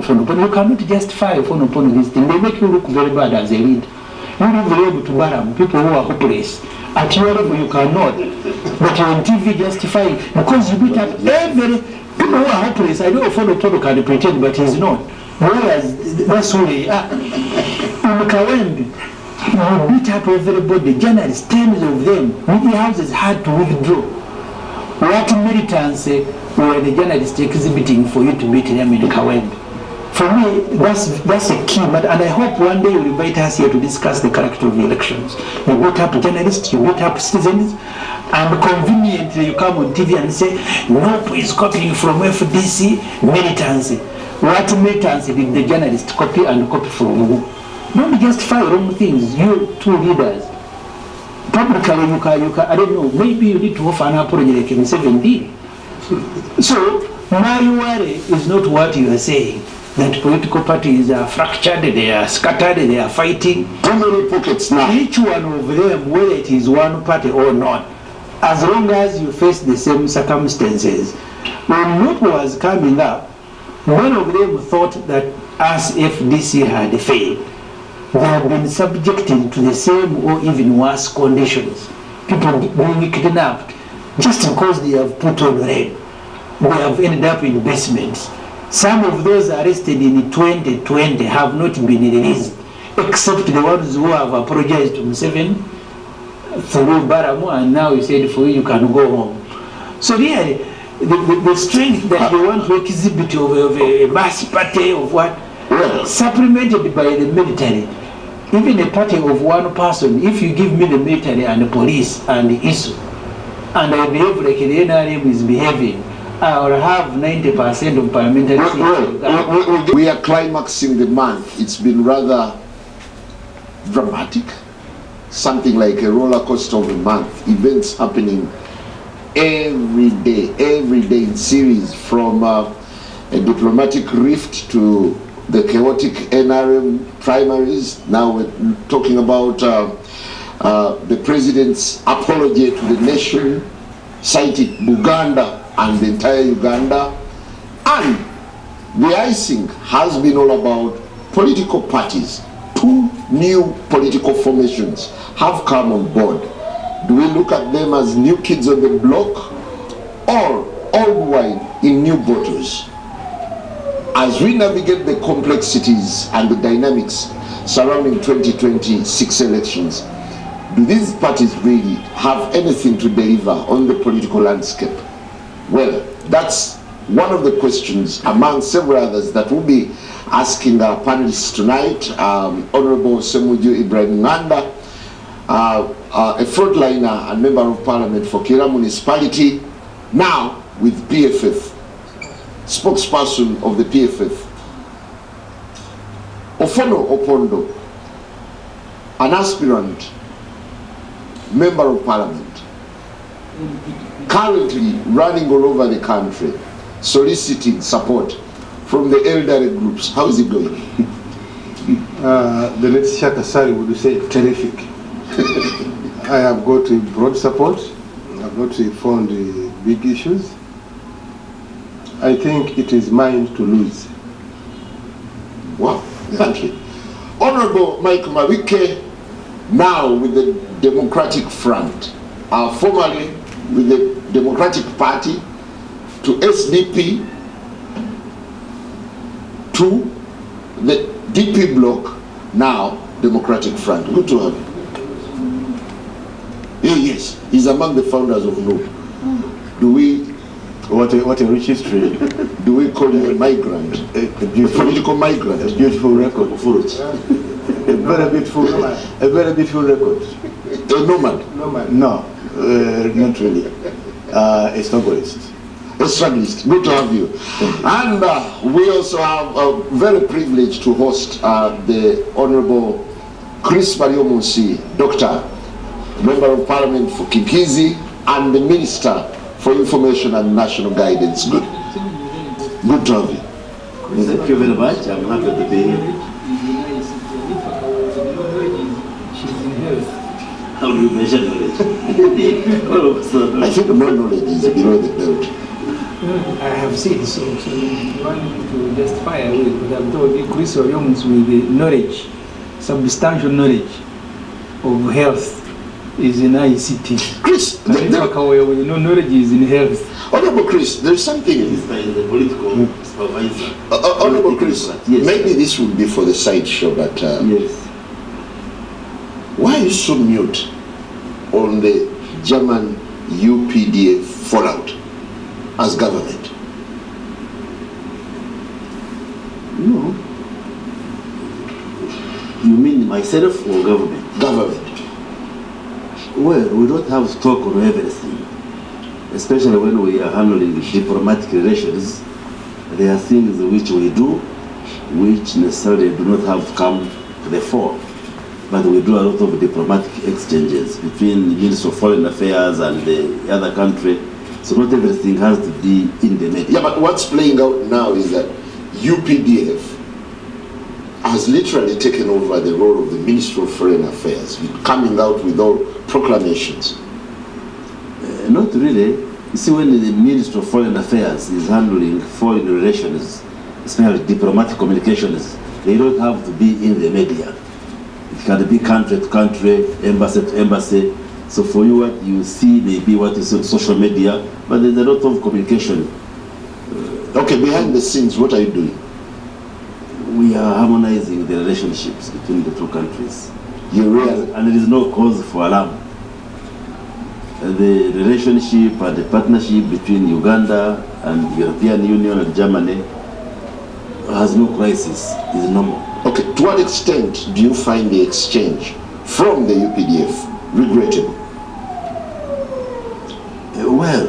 Ofono Opondo. You cannot justify Ofono Opondo this thing. They make you look very bad as a lead. You look very able to baram people who are hopeless. At your level you cannot. But you're on TV justifying because you beat up every people who are hopeless. I know Ofono Opondo can pretend, but he's not. Whereas that's who they are. In Kawembe, you beat up everybody, journalists, tens of them. Media houses had to withdraw. What militancy were the journalists exhibiting for you to beat them in Kawembe? For me, that's a key matter, and I hope one day you'll invite us here to discuss the character of the elections. You beat up journalists, you beat up citizens, and conveniently you come on TV and say, nope, is copying from FDC militancy. What militancy did the journalists copy and copy from who? Don't justify wrong things, you two leaders. Publicly, you can, I don't know, maybe you need to offer an apology like in 17. So, my worry is not what you are saying, that political parties are fractured, they are scattered, they are fighting. How many pockets now? Each one of them, whether it is one party or not, as long as you face the same circumstances. When Nope was coming up, one of them thought that as FDC had failed, they have been subjected to the same or even worse conditions. People being kidnapped just because they have put on red. They have ended up in basements. Some of those arrested in 2020 have not been released, except the ones who have apologized to Museveni through Baramu, and now he said for you can go home. So really, the strength that they want to exhibit of a mass party of what, supplemented by the military. Even a party of one person, if you give me the military and the police and the ISO, and I behave like the NRM is behaving, I will have 90% of parliamentary seats. We are climaxing the month. It's been rather dramatic. Something like a roller coaster of a month. Events happening every day in series, from a diplomatic rift to the chaotic NRM primaries. Now we're talking about the president's apology to the nation, cited Buganda and the entire Uganda. And the icing has been all about political parties. Two new political formations have come on board. Do we look at them as new kids on the block or old wine in new bottles? As we navigate the complexities and the dynamics surrounding 2026 elections, do these parties really have anything to deliver on the political landscape? Well, that's one of the questions among several others that we'll be asking our panelists tonight. Honorable Semuju Ibrahim Nganda, a frontliner and member of parliament for Kira municipality, now with PFF, spokesperson of the PFF. Ofono Opondo, an aspirant member of parliament, currently running all over the country, soliciting support from the elderly groups. How is it going? The late Shaka Sari would say terrific. I have got a broad support. I've got to fund the big issues. I think it is mine to lose. Wow, thank you. Honorable Mike Mawike, now with the Democratic Front, formerly with the Democratic Party, to SDP, to the DP bloc, now Democratic Front. Good to have you. Yes, he's among the founders of NO. Do we... What a rich history. Do we call you a migrant? A political migrant? A beautiful record. A very beautiful record. A nomad? No, not really. A strugglist. A strugglist. Good to have you. And we also have a very privileged to host the Honorable Chris Balyomunsi, Doctor, Member of Parliament for Kikizi, and the Minister for Information and National Guidance. Good to have you. Thank you very much. I'm happy to be here. How do you measure knowledge? I think no knowledge is below the belt. I have said so. So you want me to justify away, but I'm told Chris Williams with the knowledge, substantial knowledge of health is in ICT. Chris, knowledge is in health. Honorable Chris, there's something. Minister is the political supervisor. Honorable Chris, Yes. maybe this would be for the side show, but Yes. why are you so mute on the German UPDF fallout as government? No. You mean myself or government? Government. Well, we don't have to talk on everything, especially when we are handling diplomatic relations. There are things which we do which necessarily do not have to come to the fore. But we do a lot of diplomatic exchanges between the Ministry of Foreign Affairs and the other country. So not everything has to be in the media. Yeah, but what's playing out now is that UPDF has literally taken over the role of the Ministry of Foreign Affairs, coming out with all proclamations. Not really. You see, when the Ministry of Foreign Affairs is handling foreign relations, especially diplomatic communications, they don't have to be in the media. It can be country to country, embassy to embassy. So for you, what you see may be what is on social media, but there's a lot of communication. Okay, behind the scenes, what are you doing? We are harmonizing the relationships between the two countries. You realize, And there is no cause for alarm. The relationship and the partnership between Uganda and European Union and Germany has no crisis, is normal. okay, to what extent do you find the exchange from the UPDF regrettable? Well,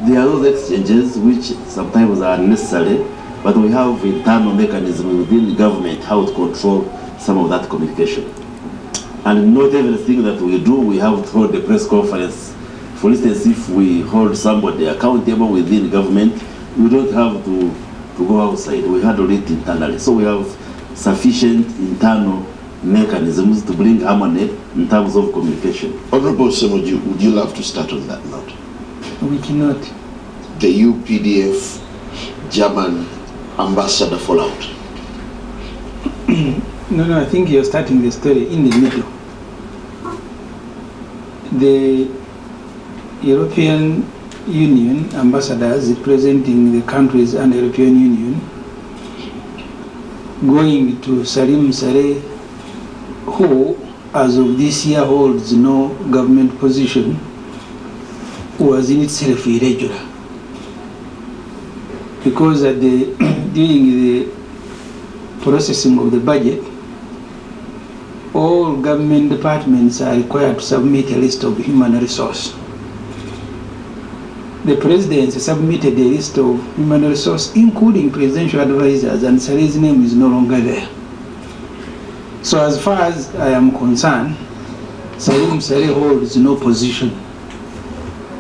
there are those exchanges which sometimes are necessary, but we have internal mechanisms within the government how to control some of that communication. And not everything that we do, we have to hold a press conference. For instance, if we hold somebody accountable within the government, we don't have to go outside. We handle it internally. So we have sufficient internal mechanisms to bring harmony in terms of communication. Honorable Semuju, would you love to start on that note? Which not. The UPDF German ambassador fallout. No, I think you're starting the story in the middle. The European Union ambassadors representing the countries and the European Union going to Salim Saleh, who as of this year holds no government position, was in itself irregular. Because at during the processing of the budget, all government departments are required to submit a list of human resource. The presidency submitted a list of human resource, including presidential advisors, and Saleh's name is no longer there. So as far as I am concerned, Salim Saleh holds no position.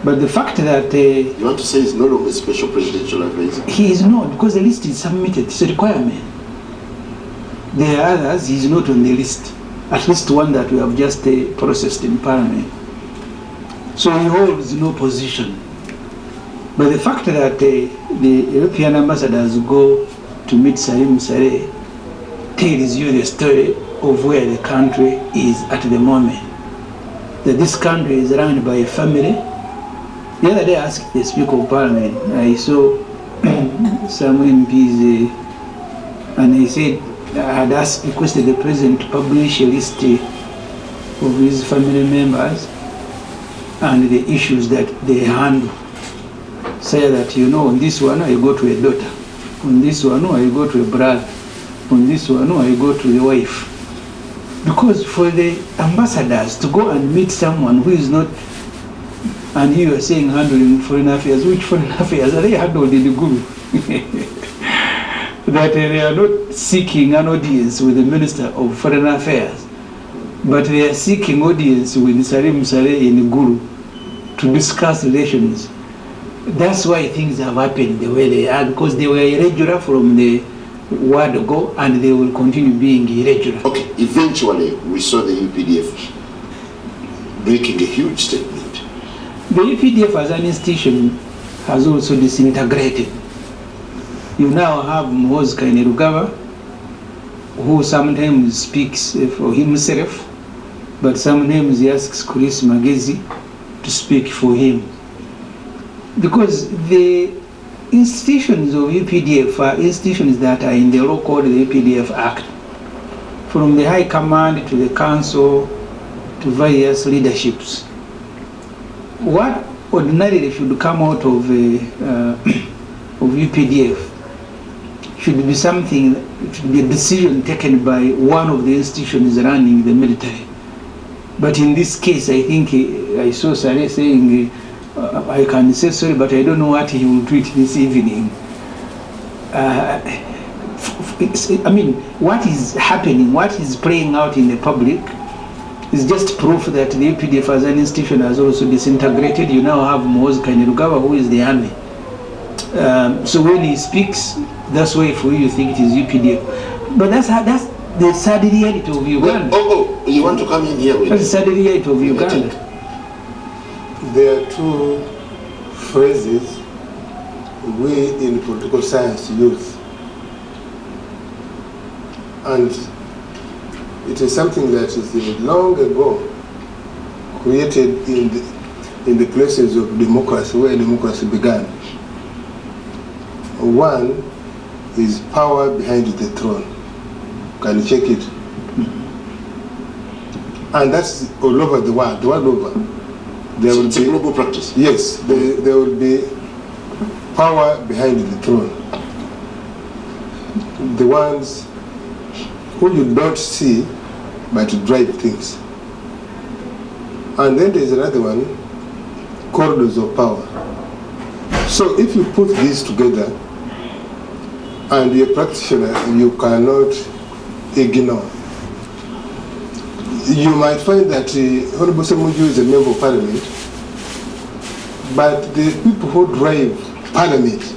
But the fact that You want to say he's no longer special presidential advisor? he is not, because the list is submitted, it's a requirement. There are others, he is not on the list. At least one that we have just processed in Parliament. So he holds no position. But the fact that the European ambassadors go to meet Salim Saleh tells you the story of where the country is at the moment. That this country is run by a family. The other day I asked the Speaker of Parliament, I saw some MPs and he said, I had requested the President to publish a list of his family members and the issues that they handle. Say that, you know, on this one I go to a daughter, on this one I go to a brother, on this one I go to the wife. Because for the ambassadors to go and meet someone who is not, and you are saying handling foreign affairs, which foreign affairs are they handled in the guru? That they are not seeking an audience with the Minister of Foreign Affairs, but they are seeking audience with Salim Saleh in Guru to discuss relations. That's why things have happened the way they are, because they were irregular from the word go, and they will continue being irregular. Okay, eventually we saw the UPDF making a huge statement The UPDF as an institution has also disintegrated. You now have Muhoozi Kainerugaba, who sometimes speaks for himself, but sometimes he asks Chris Magezi to speak for him. Because the institutions of UPDF are institutions that are in the law called the UPDF Act. From the High Command to the Council to various leaderships. What ordinarily should come out of UPDF should be something, it should be a decision taken by one of the institutions running the military. But in this case, I think I saw Sare saying, I can say sorry, but I don't know what he will tweet this evening. I mean, what is happening, what is playing out in the public is just proof that the UPDF as an institution has also disintegrated. You now have Muhoozi Kainerugaba, who is the army. So when he speaks, that's why for you think it is UPDF. But that's the sad reality of Uganda. Oh, you want to come in here with That's the sad reality of Uganda. There are two phrases we in political science use. And it is something that is long ago created in the places of democracy, where democracy began. One is power behind the throne. Can you check it? And that's all over the world over. There will it's a global practice. Yes, there will be power behind the throne. The ones who you don't see but drive things. And then there's another one, corridors of power. So if you put these together and you're a practitioner, you cannot ignore. You might find that Honorable Semuju is a member of parliament, but the people who drive parliament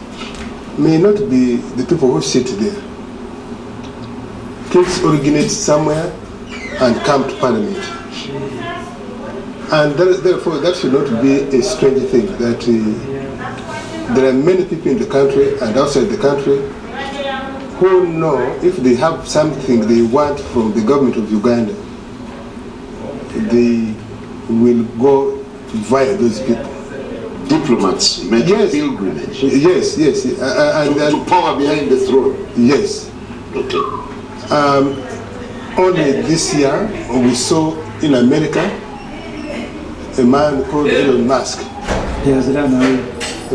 may not be the people who sit there. Things originate somewhere and come to parliament. And therefore that should not be a strange thing, that there are many people in the country and outside the country who know if they have something they want from the government of Uganda, they will go via those people. Diplomats make pilgrimage. Yes. And to power behind the throne. Yes. Okay. Only this year, we saw in America a man called Elon Musk. Yes, A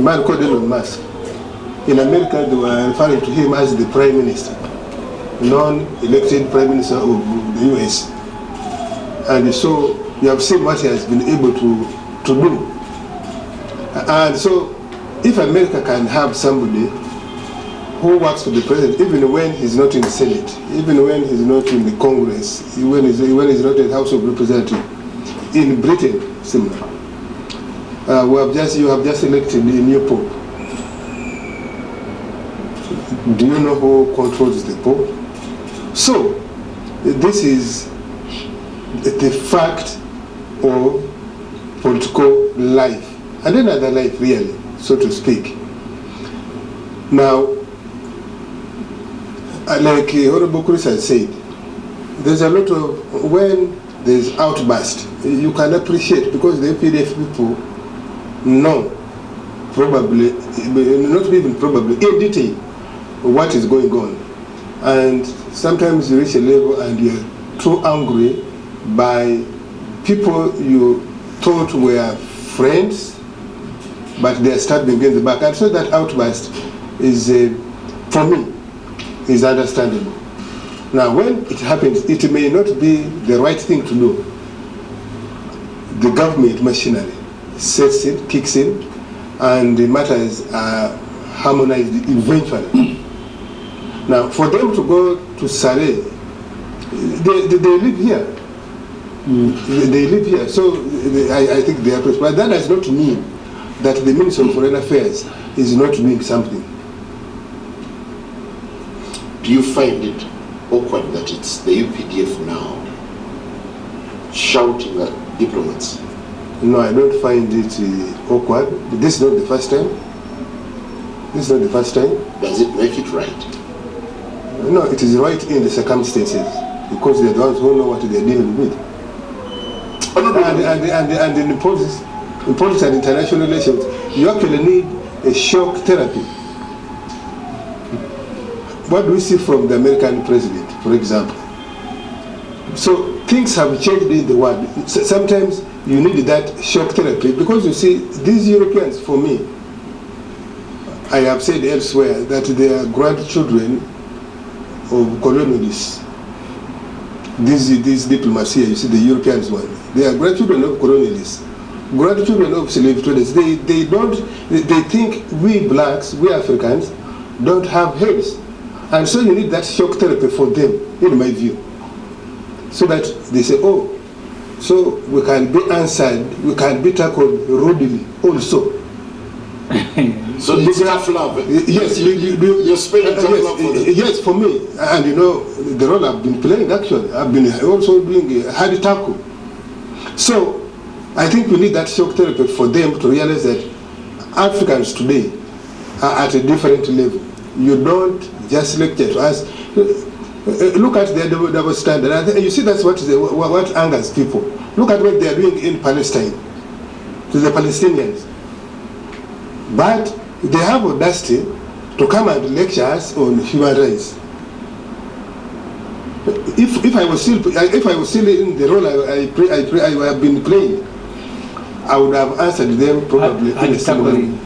man called Elon Musk. In America, they were referring to him as the Prime Minister, non-elected Prime Minister of the US. And so you have seen what he has been able to do. And so if America can have somebody who works for the president, even when he's not in the Senate, even when he's not in the Congress, when he's not in the House of Representatives, in Britain, similar. You have just elected a new Pope. Do you know who controls the Pope? So, this is the fact of political life, and another life really, so to speak. Now, like Honorable Chris has said, there's a lot of, when there's outburst, you can appreciate, because the UPDF people know, probably, not even probably, in detail, what is going on. And sometimes you reach a level and you're too angry by people you thought were friends, but they are stabbing against the back. And so that outburst is, for me, is understandable. Now, when it happens, it may not be the right thing to do. The government machinery sets in, kicks in, and the matters are harmonized eventually. Now, for them to go to Sare, they live here. They live here, so I think they are close. But that does not mean that the Minister of Foreign Affairs is not doing something. Do you find it awkward that it's the UPDF now shouting at diplomats? No, I don't find it awkward. This is not the first time. This is not the first time. Does it make it right? No, it is right in the circumstances, because they're the ones who know what they're dealing with. And in politics and international relations, you actually need a shock therapy. What do we see from the American president, for example? So things have changed in the world. Sometimes you need that shock therapy, because you see, these Europeans, for me, I have said elsewhere that they are grandchildren of colonialists. These diplomats here, you see the Europeans one, they are grandchildren of colonialists, grandchildren of slave traders. They think we blacks, we Africans, don't have heads. And so you need that shock therapy for them, in my view. So that they say, oh, so we can be answered, we can be tackled rudely also. So it's tough love. Yes, you're spending tough love for them. Yes, for me. And you know, the role I've been playing, actually, I've been also doing a hard tackle. So I think we need that shock therapy for them to realize that Africans today are at a different level. You don't just lecture to us. Look at their double standard. And you see, that's what angers people. Look at what they are doing in Palestine to the Palestinians. But they have audacity to come and lecture us on human rights. If I was still in the role I have been playing, I would have answered them probably in a similar way.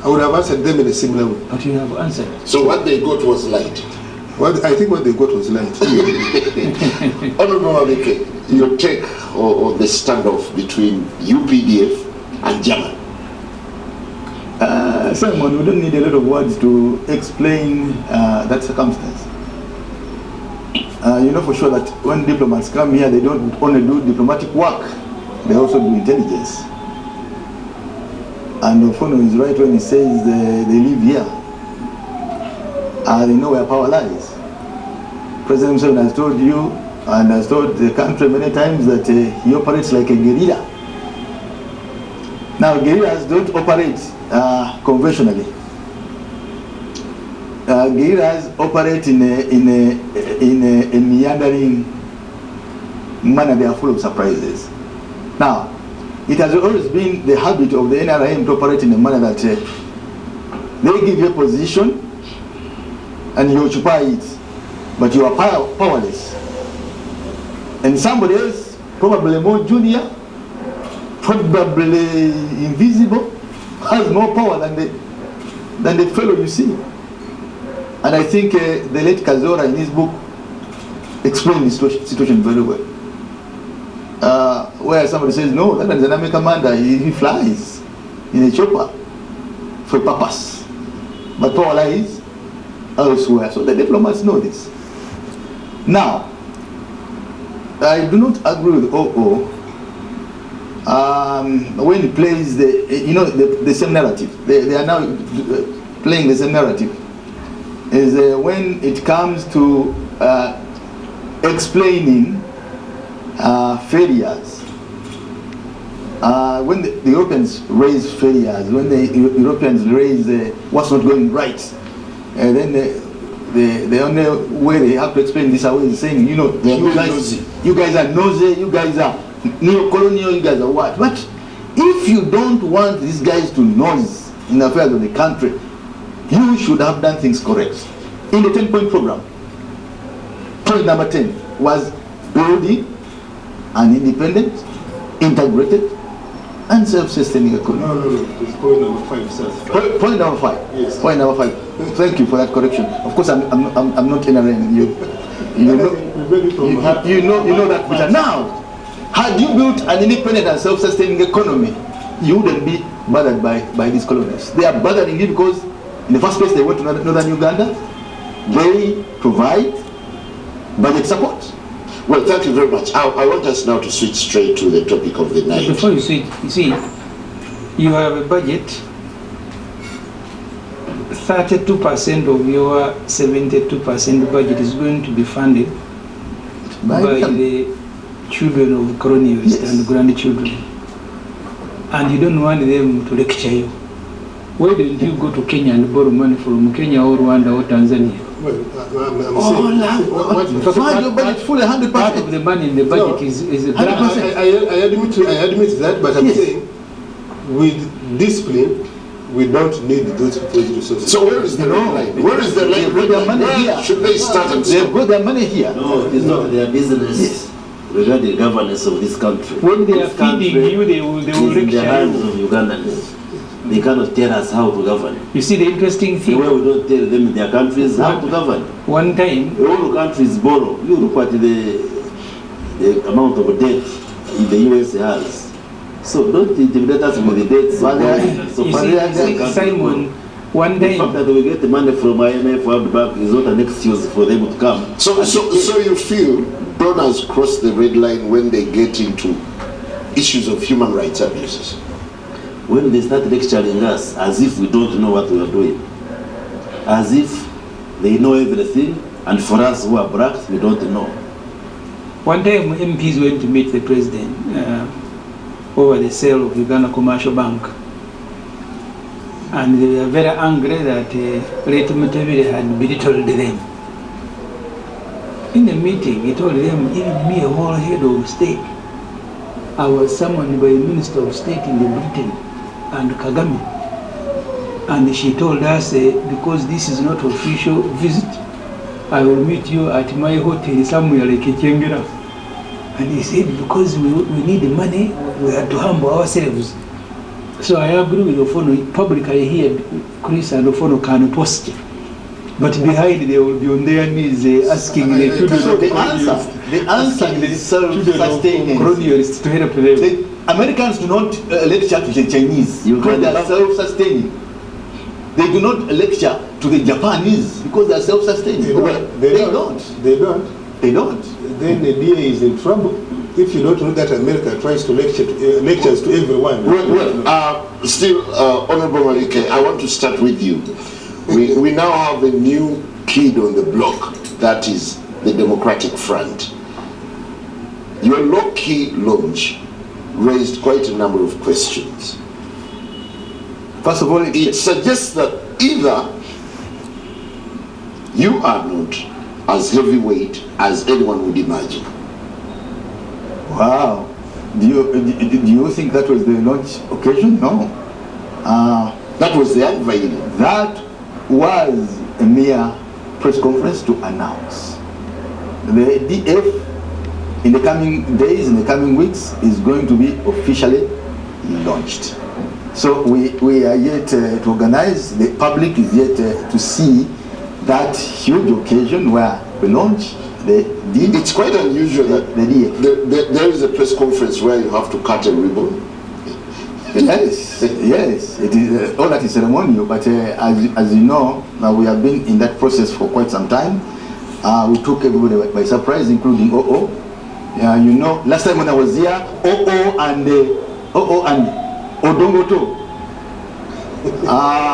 I would have answered them in a similar way. But you have answered. So what they got was light. I think what they got was light. Honorable Abike, your take on the standoff between UPDF and German. Simon, we don't need a lot of words to explain that circumstance. You know for sure that when diplomats come here, they don't only do diplomatic work, they also do intelligence. And Ofono is right when he says they live here. They know where power lies. President Museveni has told you and has told the country many times that he operates like a guerrilla. Now, guerrillas don't operate conventionally. Guerrillas operate in a meandering manner. They are full of surprises. Now, it has always been the habit of the NRM to operate in a manner that they give you a position and you occupy it, but you are powerless. And somebody else, probably more junior, probably invisible, has more power than the fellow you see. And I think the late Kazora in his book explained this situation very well. Where somebody says, no, that is an army commander, he flies in a chopper for a purpose. But power lies elsewhere. So the diplomats know this. Now, I do not agree with OO when he plays the same narrative. They are now playing the same narrative. Is when it comes to explaining failures. When the Europeans raise failures, when the Europeans raise what's not going right, then the only way they have to explain this away is saying, you know, you guys are nosy, you guys are neo-colonial, you guys are what? But if you don't want these guys to nose in the affairs of the country, you should have done things correct. In the 10-point program, point number 10 was building an independent, integrated, and self-sustaining economy. No. It's point number 5, sir. Point number 5. Yes. Point number 5. Thank you for that correction. Of course, I'm not NRM. You know that better. Now, had you built an independent and self-sustaining economy, you wouldn't be bothered by these colonies. They are bothering you because, in the first place, they went to northern Uganda. They provide budget support. Well, thank you very much. I want us now to switch straight to the topic of the night. Before you switch, you see, you have a budget. 32% of your 72% budget is going to be funded by the children of colonialists and grandchildren. and you don't want them to lecture you. Why don't you go to Kenya and borrow money from Kenya or Rwanda or Tanzania? Well, I'm saying, fund your budget fully 100%. Part of the money in the budget is a grant. I admit that, but I'm saying with discipline, we don't need those resources. So where is the line? Where is the line? Where should they start and They've stop? got their money here. No, it's not their business regarding governance of this country. When they are This country feeding you, they will is in the lecture hands you. of Ugandans. They cannot tell us how to govern. You see the interesting The thing, way we don't tell them in their countries how to govern. one time, All countries borrow. You look at the amount of debt the US has. So don't intimidate us with the debts. So you see, Simon, one the fact time, that we get the money from IMF World Bank is not an excuse for them to come. So you feel donors cross the red line when they get into issues of human rights abuses? When they start lecturing us as if we don't know what we are doing, as if they know everything, and for us who are blacks, we don't know. one time MPs went to meet the president over the sale of Uganda Commercial Bank. And they were very angry that late Mutebile had belittled them. In the meeting, he told them, even me, a whole head of state, I was summoned by the Minister of State in the Britain and Kagame. And she told us, because this is not official visit, I will meet you at my hotel somewhere like Chengera. And he said, because we need the money, we have to humble ourselves. So I agree with Ofono. Publicly here, Chris and Ofono can post it. But behind they will be on their knees asking the children So of the answer is self-sustaining. colonialists to help them. The Americans do not lecture to the Chinese because they are self-sustaining. They do not lecture to the Japanese because they are self-sustaining. They don't. They don't. Then the DA is in trouble. If you don't know that America tries to lectures to everyone. Still, Honorable Malike, I want to start with you. We now have a new kid on the block, that is the Democratic Front. Your low-key launch raised quite a number of questions. First of all, It suggests that either you are not as heavyweight as anyone would imagine. wow. Do you think that was the launch occasion? No. That was the unveiling. That was a mere press conference to announce. The DF in the coming days, in the coming weeks, is going to be officially launched. So we are yet to organize, the public is yet to see that huge occasion where we launch the DF. It's quite unusual that the DF. there is a press conference where you have to cut a ribbon. Yes, yes, it is all that is ceremonial. But as you know, we have been in that process for quite some time. We took everybody by surprise, including OO. You know, last time when I was here, OO and Odongoto.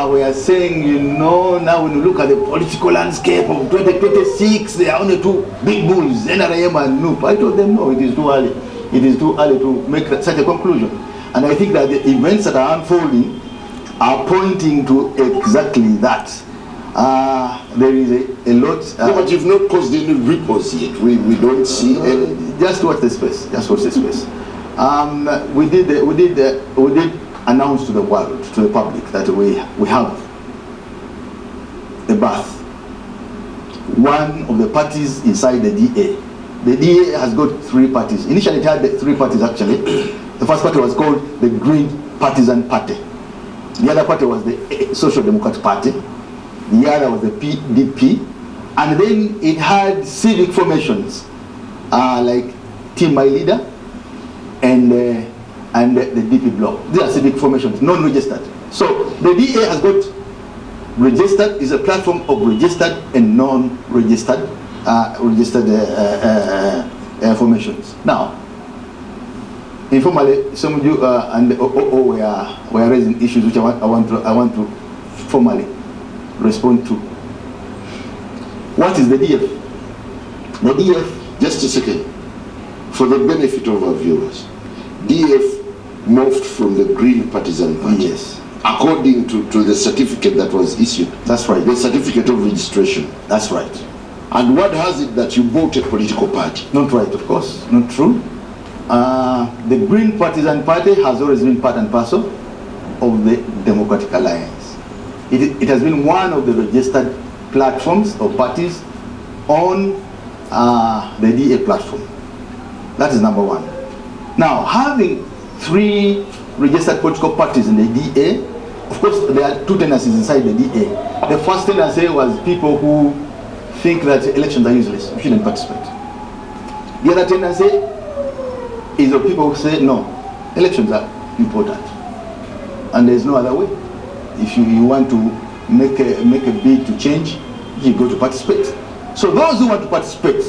We are saying, you know, now when you look at the political landscape of 2026, there are only two big bulls, NRM and NUP. I told them, no, it is too early. It is too early to make such a conclusion. And I think that the events that are unfolding are pointing to exactly that. There is a lot. No, but you've not caused any ripples yet. We don't see any. Just watch the space. Just watch the space. We did announce to the world, to the public, that we have a birth. One of the parties inside the DA. The DA has got three parties. Initially, it had three parties actually. The first party was called the Green Partisan Party. The other party was the Social Democratic Party. The other was the PDP. And then it had civic formations like Team My Leader and the DP Bloc. These are civic formations, non-registered. So the DA has got registered, is a platform of registered and non-registered formations. Now, informally, Semuju and OO were raising issues which I want to formally respond to. What is the DF? The DF, Just a second. For the benefit of our viewers, DF morphed from the Green Partisan Party. Yes. According to the certificate that was issued. That's right. The certificate of registration. That's right. And what has it that you bought a political party? Not right, of course. Not true. The Green Partisan Party has always been part and parcel of the Democratic Alliance. It has been one of the registered platforms or parties on the DA platform. That is number one. Now, having 3 registered political parties in the DA, of course, there are 2 tendencies inside the DA. The first tendency was people who think that elections are useless, we shouldn't participate. The other tendency is of people who say, no, elections are important. And there's no other way. If you want to make a bid to change, you go to participate. So those who want to participate,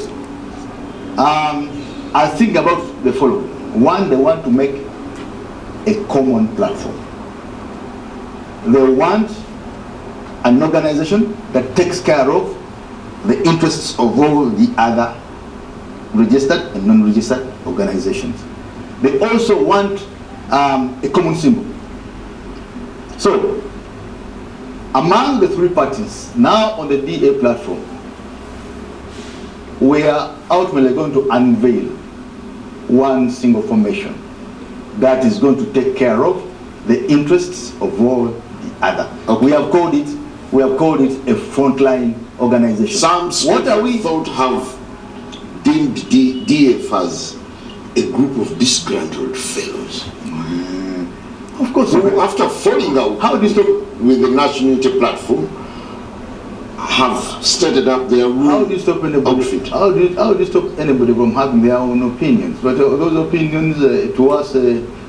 I think about the following. One, they want to make a common platform. They want an organization that takes care of the interests of all the other registered and non-registered organizations. They also want a common symbol. So, among the 3 parties now on the DA platform, we are ultimately going to unveil one single formation that is going to take care of the interests of all the other. Okay. We have called it a frontline organization. Some thought have deemed DF as a group of disgruntled fellows. Of course. Who, after falling out with the National Unity Platform, have started up their own outfit. How do you stop anybody from having their own opinions? But those opinions to us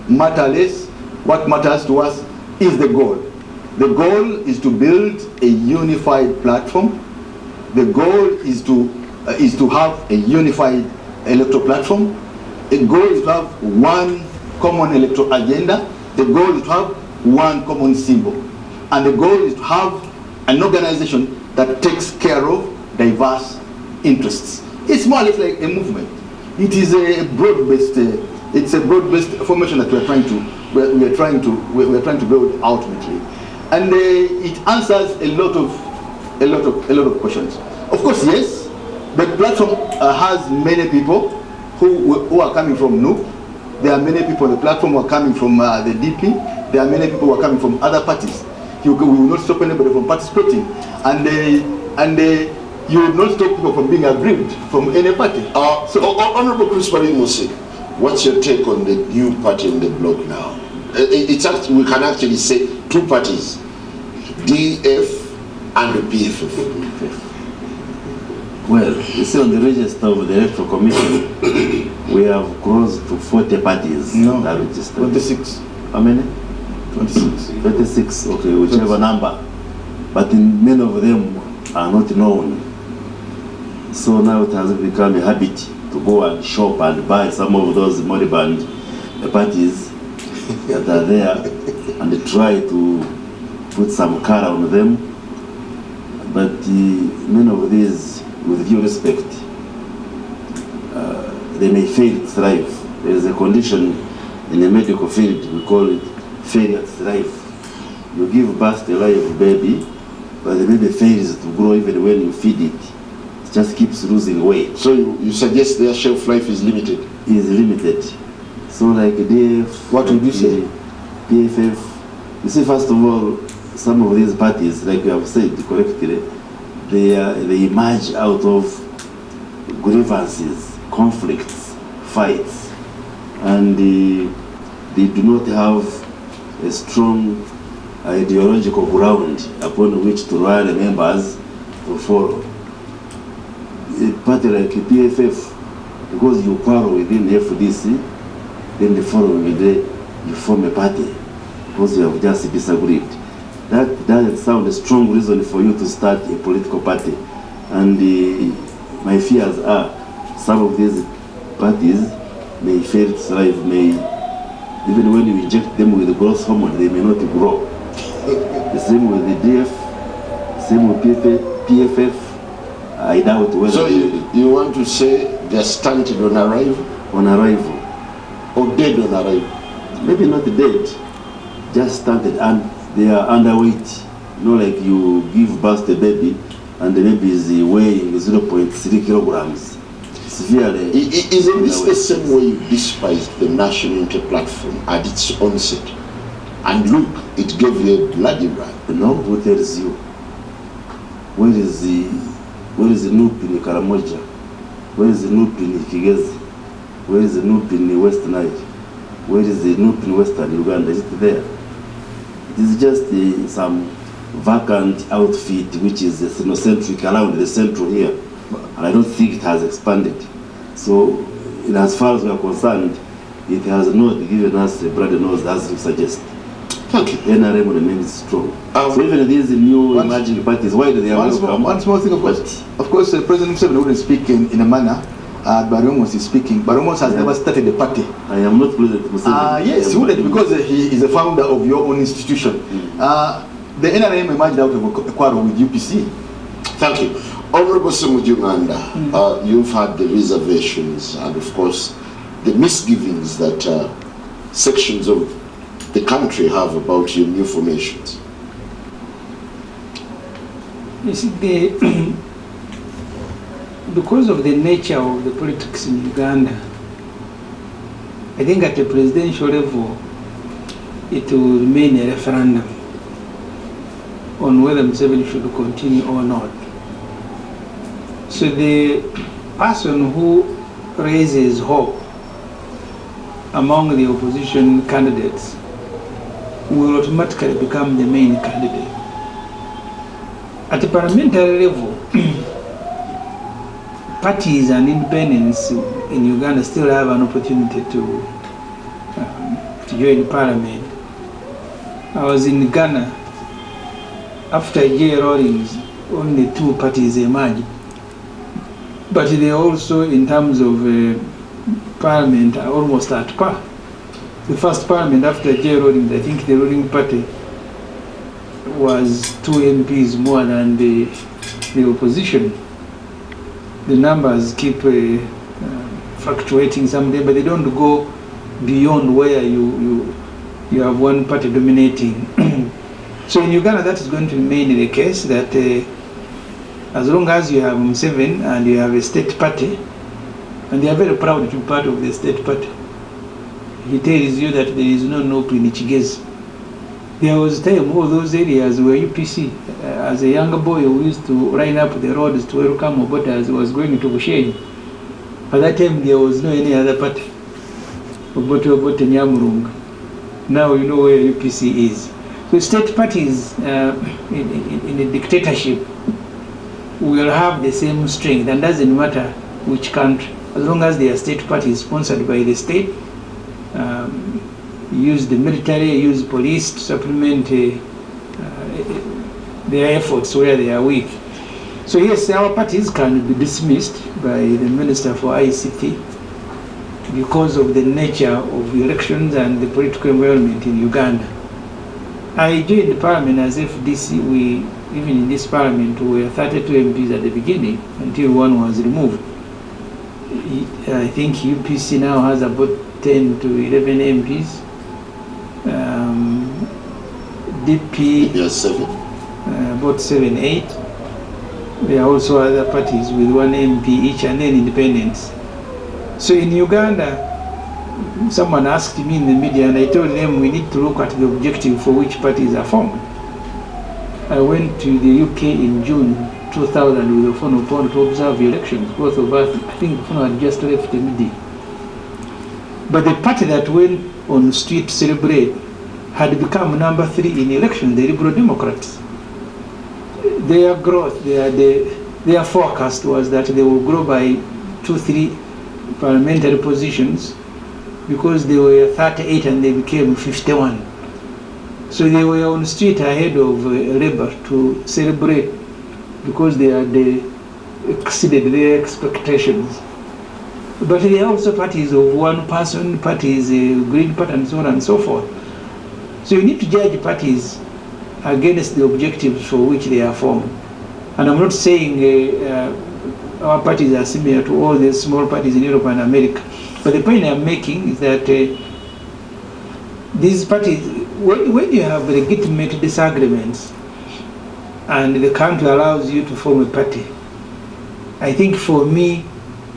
matter less. What matters to us is the goal. The goal is to build a unified platform. The goal is to have a unified electoral platform. The goal is to have one common electoral agenda. The goal is to have one common symbol. And the goal is to have an organization that takes care of diverse interests. It's more or less like a movement. It is a broad-based. It's a broad-based formation that we are trying to build ultimately, and it answers a lot of questions. Of course, yes, the platform has many people who are coming from NUP. There are many people on the platform who are coming from the DP. There are many people who are coming from other parties. We will not stop anybody from participating, and you will not stop people from being aggrieved from any party. Honorable Chris Balyomunsi, what's your take on the new party in the bloc now? We can actually say 2 parties, DF and the PFF. Well, you see, on the register of the Electoral Commission, we have close to 40 parties that are registered. 26. How many? 26. 26, okay, whichever number. But many of them are not known. So now it has become a habit to go and shop and buy some of those moribund parties that are there and try to put some color on them. But many of these, with due respect, they may fail to thrive. There is a condition in the medical field, we call it failure to thrive. You give birth to a live baby, but the baby fails to grow even when you feed it. It just keeps losing weight. So you suggest their shelf life is limited? Is limited. So like DF, what would you say? PFF. You see, first of all, some of these parties, like you have said correctly, they emerge out of grievances, conflicts, fights, and they do not have a strong ideological ground upon which to rally members to follow. A party like PFF, because you quarrel within the FDC, then the following day you form a party because you have just disagreed. That doesn't sound a strong reason for you to start a political party. And my fears are some of these parties may fail to thrive, even when you inject them with the growth hormone, they may not grow. The same with the DF, same with PFF. I doubt whether... So you want to say they're stunted on arrival? On arrival. Or dead on arrival? maybe not dead, just stunted, and they are underweight. You know, like you give birth to a baby, and the baby is weighing 0.3 kilograms. Severely. Isn't this the same way you despised the National Unity Platform at its onset? And look, it gave you a bloody run. No, who tells you? Where is the NUP in Karamoja? Where is the NUP in Kigezi? Where is the NUP in West Nile? Where is the NUP in Western Uganda? Is it there? It is just some vacant outfit which is ethnocentric around the central here. And I don't think it has expanded. So, in as far as we are concerned, it has not given us a bloody nose as you suggest. Thank you. NRM remains strong. So even these new emerging parties, why do they welcome? One small thing, of course, President Museveni wouldn't speak in a manner. Balyomunsi is speaking. Balyomunsi has never started a party. I am not President Museveni. Yes, he wouldn't, because he is the founder of your own institution. The NRM emerged out of a quarrel with UPC. Thank you. Honorable Semuju, you've had the reservations and, of course, the misgivings that sections of the country have about your new formations. You see, because of the nature of the politics in Uganda, I think at the presidential level, it will remain a referendum on whether Museveni should continue or not. So the person who raises hope among the opposition candidates will automatically become the main candidate. At the parliamentary level, parties and independents in Uganda still have an opportunity to join parliament. I was in Ghana after J. Rawlings, only 2 parties emerged. But they also, in terms of parliament, are almost at par. The first parliament after J. Rawlings, I think the ruling party was 2 MPs more than the opposition. The numbers keep fluctuating someday, but they don't go beyond where you have one party dominating. So in Uganda, that is going to remain the case, that as long as you have Museveni and you have a state party, and they are very proud to be part of the state party, he tells you that there is no NUP in Kigezi. There was a time all those areas were UPC. As a younger boy, we used to line up the roads to welcome Obote as he was going to Bushenyi. At that time, there was no any other party. Obote Nyamurunga. Now you know where UPC is. So state parties in a dictatorship will have the same strength, and doesn't matter which country, as long as they are state parties sponsored by the state, use the military, use police to supplement their efforts where they are weak. So yes, our parties can be dismissed by the Minister for ICT because of the nature of elections and the political environment in Uganda. I joined the parliament as FDC. Even in this parliament, we were 32 MPs at the beginning until one was removed. I think UPC now has about 10 to 11 MPs. DP, Yes, 7. about 7, 8. There are also other parties with 1 MP each, and then independents. So in Uganda, someone asked me in the media, and I told them we need to look at the objective for which parties are formed. I went to the UK in June 2000 with Ofono Opondo to observe the elections. Both of us, I think Ofono had just left the media. But the party that went on the street to celebrate had become number 3 in the election, the Liberal Democrats. Their growth, their forecast was that they will grow by 2-3 parliamentary positions, because they were 38 and they became 51. So they were on the street ahead of Labour to celebrate, because they had exceeded their expectations. But there are also parties of one person, parties, Green Party, and so on and so forth. So you need to judge parties against the objectives for which they are formed. And I'm not saying our parties are similar to all the small parties in Europe and America. But the point I'm making is that these parties, when you have legitimate disagreements and the country allows you to form a party, I think for me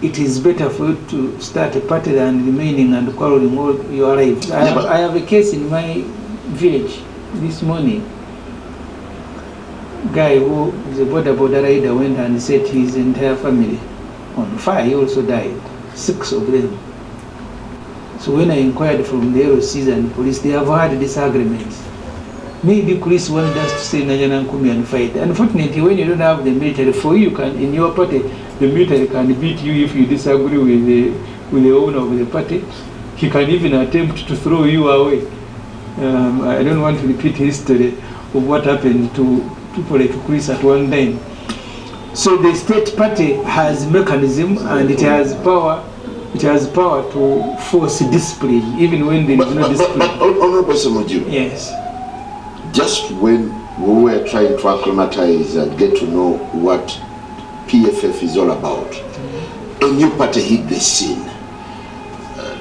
it is better for you to start a party than remaining and quarreling all your life. I have a case in my village this morning. Guy who is a border rider went and set his entire family on fire. He also died, 6 of them. So when I inquired from the LOCs and police, they have had disagreements. Maybe police wanted us to say Najanankumi and fight. Unfortunately, when you don't have the military, for you can, in your party, the military can beat you if you disagree with the owner of the party. He can even attempt to throw you away. I don't want to repeat history of what happened to people like Chris at one time. So the state party has mechanism and it has power. It has power to force discipline, even when there is no discipline. But Honorable Semuju, yes. Just when we were trying to acclimatize and get to know what PFF is all about, a new party hit the scene.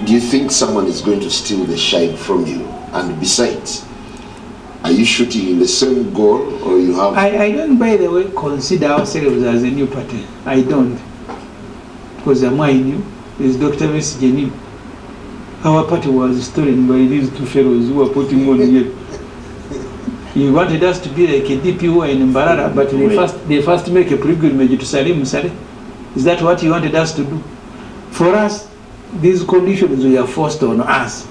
Do you think someone is going to steal the shine from you? And besides, are you shooting in the same goal, or you have... I don't, by the way, consider ourselves as a new party. I don't. Because am I new? There's Dr. Messi new. Our party was stolen by these 2 fellows who are putting on here. You wanted us to be like a DP who are in Mbarara, but they first make a pilgrimage to Salim Sale. Is that what you wanted us to do? For us, these conditions were forced on us.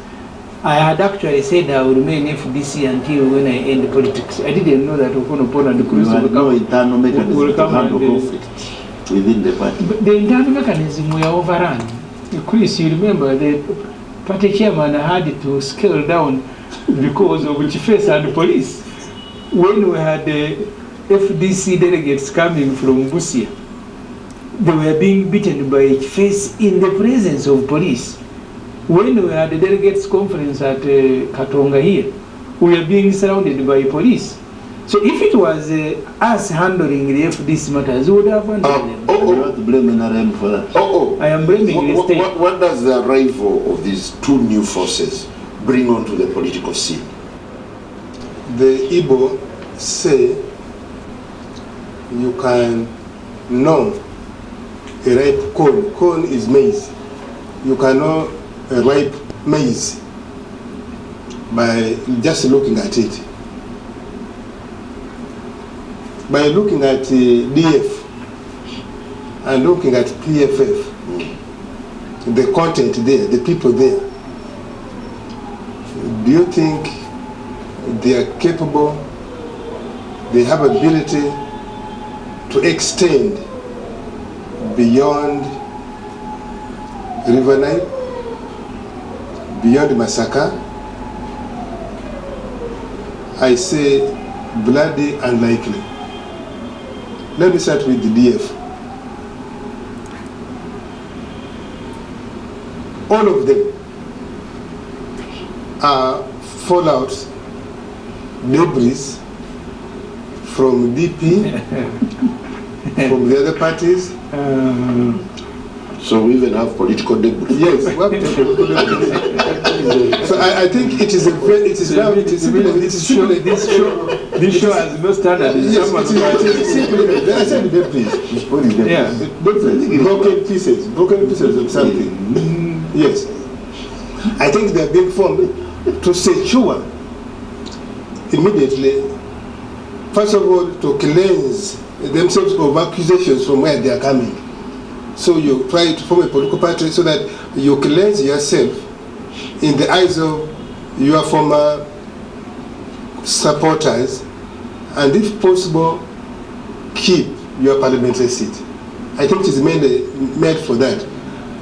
I had actually said I would remain FDC until when I end politics. I didn't know that Ofono Opondo and the Chris will no internal mechanism to handle conflict within the party. But the internal mechanism were overrun. Chris, you remember the party chairman had to scale down because of Chiefs and police. When we had the FDC delegates coming from Busia, they were being beaten by Chiefs in the presence of police. When we had the delegates conference at Katonga here, we were being surrounded by police. So if it was us handling the FDC matters, we would have handled them. You have to blame NRM for that. I am blaming the state. What does the arrival of these 2 new forces bring onto the political scene? The Igbo say you can know a ripe corn. Corn is maize. You can know a ripe maize by just looking at it. By looking at DF and looking at PFF, the content there, the people there, do you think they are capable, they have ability to extend beyond River Nile, beyond Masaka? I say bloody unlikely. Let me start with the DF. All of them are fallouts, debris from DP, from the other parties. So we even have political debris. Yes, we have political debris. So I think it is a very, it is now, it is simply This show has no standard. Yes, it is simply, I said debris. Yeah. Broken pieces of something. Yes. I think they are being formed to secure immediately, first of all, to cleanse themselves of accusations from where they are coming. So you try to form a political party so that you cleanse yourself in the eyes of your former supporters, and if possible, keep your parliamentary seat. I think it is mainly made for that.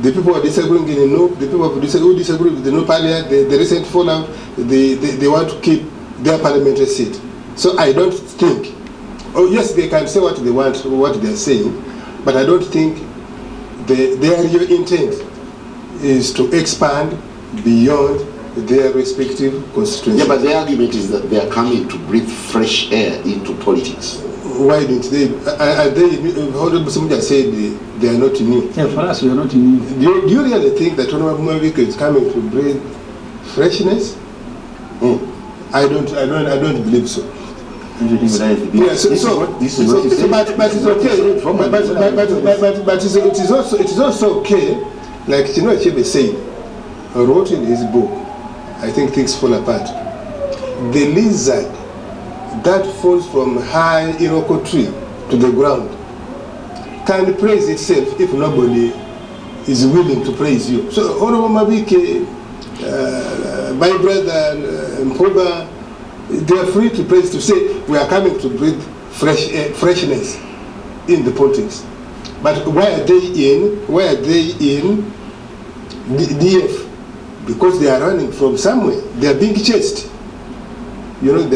The people who are disagreeing in the no, the people who disagree with the no parliament, the recent fallout, they want to keep their parliamentary seat. So I don't think, oh yes, they can say what they want, what they are saying, but I don't think their real intent is to expand beyond their respective constituencies. Yeah, but the argument is that they are coming to breathe fresh air into politics. Why didn't they? Honorable Semuju said they are not new. Yeah, for us, we are not new. Do you really think that Honorable Mavik is coming to breathe freshness? I don't believe so. Yeah, but it's okay. But it is also okay, like Chebe said, wrote in his book, I think things fall apart. The lizard that falls from high Iroko tree to the ground can praise itself if nobody is willing to praise you. So, Honorable Mabike, my brother Mpuga, they are free to praise, to say we are coming to breathe freshness in the politics. But why are they in? Why are they in DF? Because they are running from somewhere. They are being chased. They are on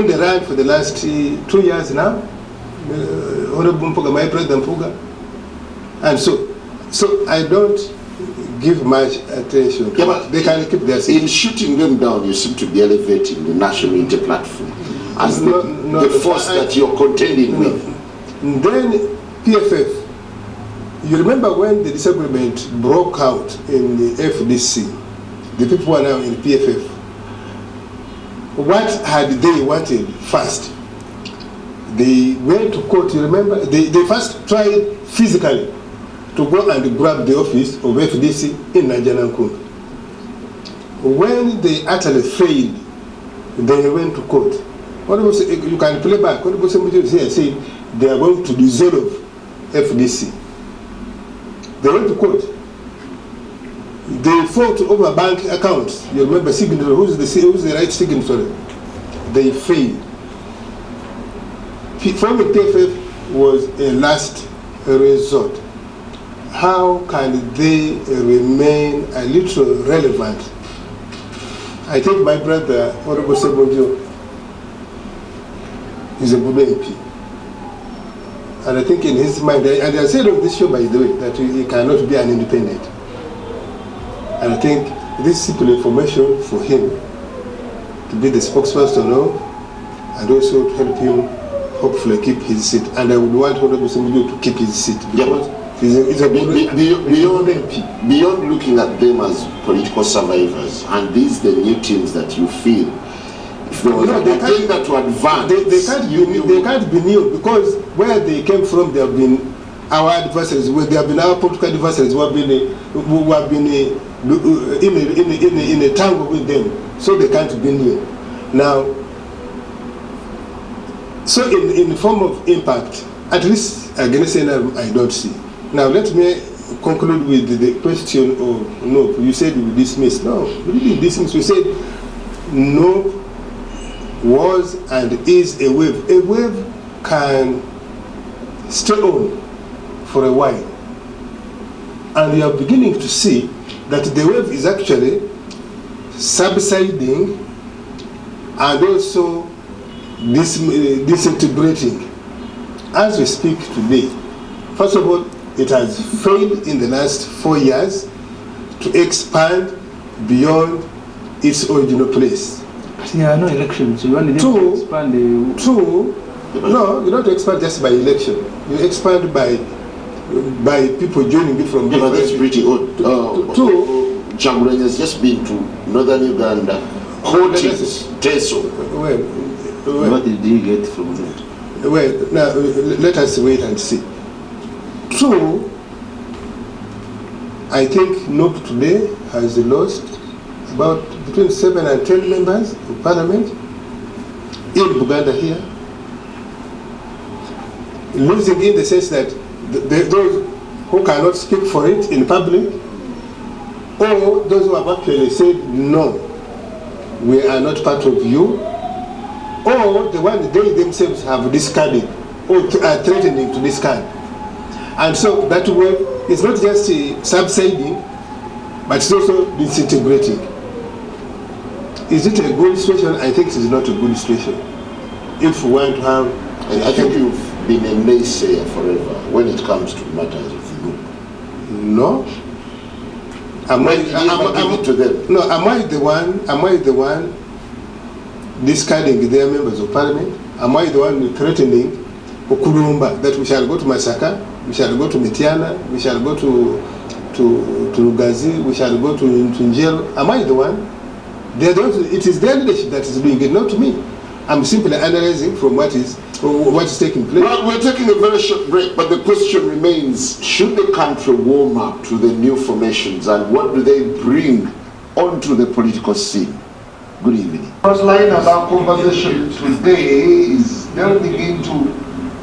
the run for the last 2 years now. Honorable Mpuga, my brother Mpuga, and so I don't give much attention. Yeah, but they can keep their seat. In shooting them down, you seem to be elevating the national inter-platform as the force that you're contending with. And then PFF, you remember when the disagreement broke out in the FDC, the people who are now in PFF, what had they wanted first? They went to court, you remember? They first tried physically to go and grab the office of FDC in Najanankun. When they utterly failed, they went to court. You can play back. What about Semuju here saying they are going to dissolve FDC? They went to court. They fought over bank accounts. You remember signatory? Who's the right signatory? They failed. Forming PFF was a last resort. How can they remain a little relevant? I think my brother, Honorable Semuju, is a good MP. And I think in his mind, and I said on this show, by the way, that he cannot be an independent. And I think this is simple information for him to be the spokesperson and also to help him hopefully keep his seat. And I would want Honorable Semuju to keep his seat because he's a beyond MP. Beyond looking at them as political survivors, and these the new teams that you feel, if there was an agenda to advance, they can't be new, because where they came from, they have been our adversaries. They have been our political adversaries who have been in a tangle with them, so they can't be new. Now, so in the form of impact, at least against NRM, I don't see. Now let me conclude with the question of no. You said we dismissed. No, we didn't dismiss. We said no was and is a wave. A wave can stay on for a while, and we are beginning to see that the wave is actually subsiding and also disintegrating as we speak today. First of all, it has failed in the last 4 years to expand beyond its original place. Yeah, no elections. You want to expand the... No, you don't expand just by election. You expand by people joining you from different... That's pretty odd. Chamberlain has just been to northern Uganda, holding Teso. What did he get from that? Well, now let us wait and see. True, I think NOP today has lost about between 7 and 10 members of parliament in Uganda here. Losing in the sense that those who cannot speak for it in public, or those who have actually said, no, we are not part of you, or the one they themselves have discarded or are threatening to discard. And so that way, it's not just subsiding, but it's also disintegrating. Is it a good situation? I think it is not a good situation. If we want to have... I think you've been a naysayer forever when it comes to matters of the group. No. Am I the one discarding their members of parliament? Am I the one threatening Okurumba that we shall go to Masaka, we shall go to Mitiana, we shall go to Lugazi, we shall go to Njelo? Am I the one? It is their leadership that is doing it, not me. I'm simply analyzing from what is taking place. Well, we're taking a very short break, but the question remains, should the country warm up to the new formations, and what do they bring onto the political scene? Good evening. First line of our conversation today is delving into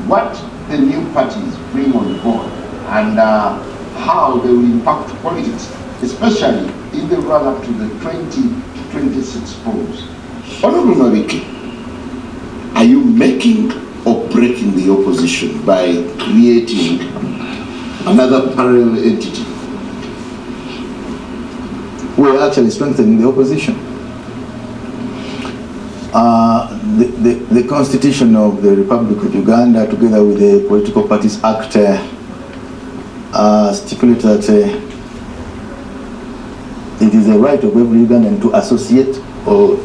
what the new parties bring on board and how they will impact politics, especially in the run-up to the 2026 polls. Honorable Mariki, are you making or breaking the opposition by creating another parallel entity? We're actually strengthening the opposition. The Constitution of the Republic of Uganda, together with the Political Parties Act, stipulates that it is a right of every Ugandan to associate or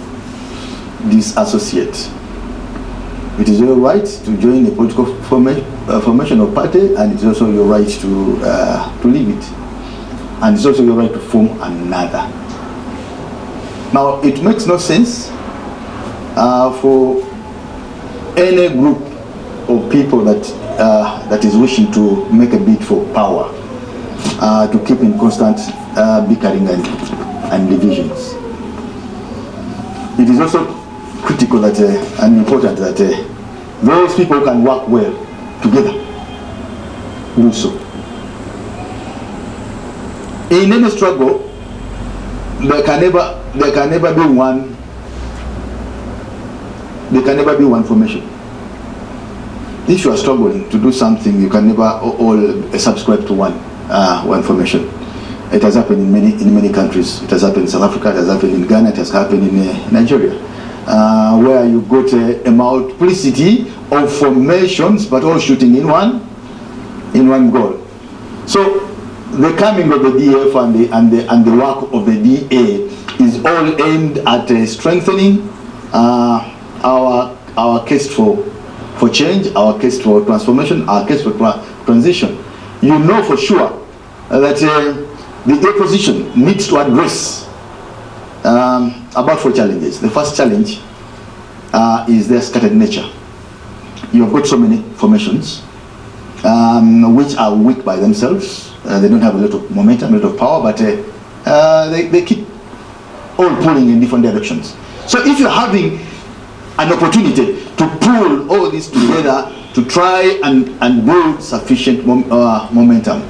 disassociate. It is your right to join a political formation or party, and it's also your right to leave it. And it's also your right to form another. Now, it makes no sense for any group of people that is wishing to make a bid for power to keep in constant bickering and divisions. It is also critical that and important that those people who can work well together do so. In any struggle, there can never be one. There can never be one formation. If you are struggling to do something, you can never all subscribe to one formation. It has happened in many countries. It has happened in South Africa. It has happened in Ghana. It has happened in Nigeria, where you got a multiplicity of formations, but all shooting in one goal. So the coming of the DF and the work of the DA is all aimed at strengthening our case for change, our case for transformation, our case for transition. You know for sure that the opposition needs to address about 4 challenges. The first challenge is their scattered nature. You have got so many formations which are weak by themselves. They don't have a lot of momentum, a lot of power, but they keep all pulling in different directions. So if you're having an opportunity to pull all this together to try and build sufficient momentum,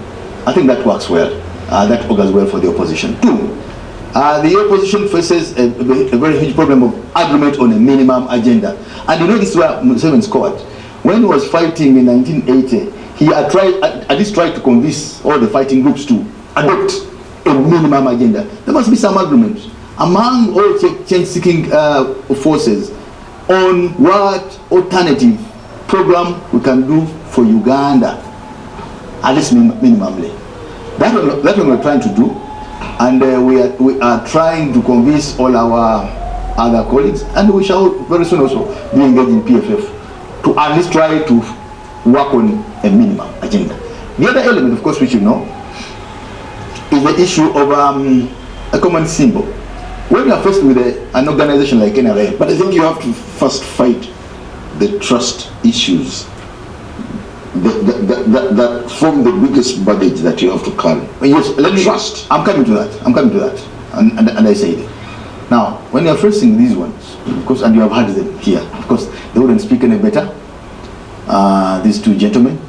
I think that works well. That augurs well for the opposition. 2, the opposition faces a very huge problem of agreement on a minimum agenda. And you know this is where Museveni scored. When he was fighting in 1980, he at least tried to convince all the fighting groups to adopt a minimum agenda. There must be some agreement among all change-seeking forces on what alternative program we can do for Uganda, at least minimally. That's what we're trying to do, and we are trying to convince all our other colleagues, and we shall very soon also be engaged in PFF to at least try to work on a minimum agenda. The other element, of course, which you know, is the issue of a common symbol. When you are faced with an organization like NRA, but I think you have to first fight the trust issues that form the biggest baggage that you have to carry. Yes, trust. I'm coming to that, and I say it. Now, when you're facing these ones, of course, and you have had them here, of course, they wouldn't speak any better, these 2 gentlemen,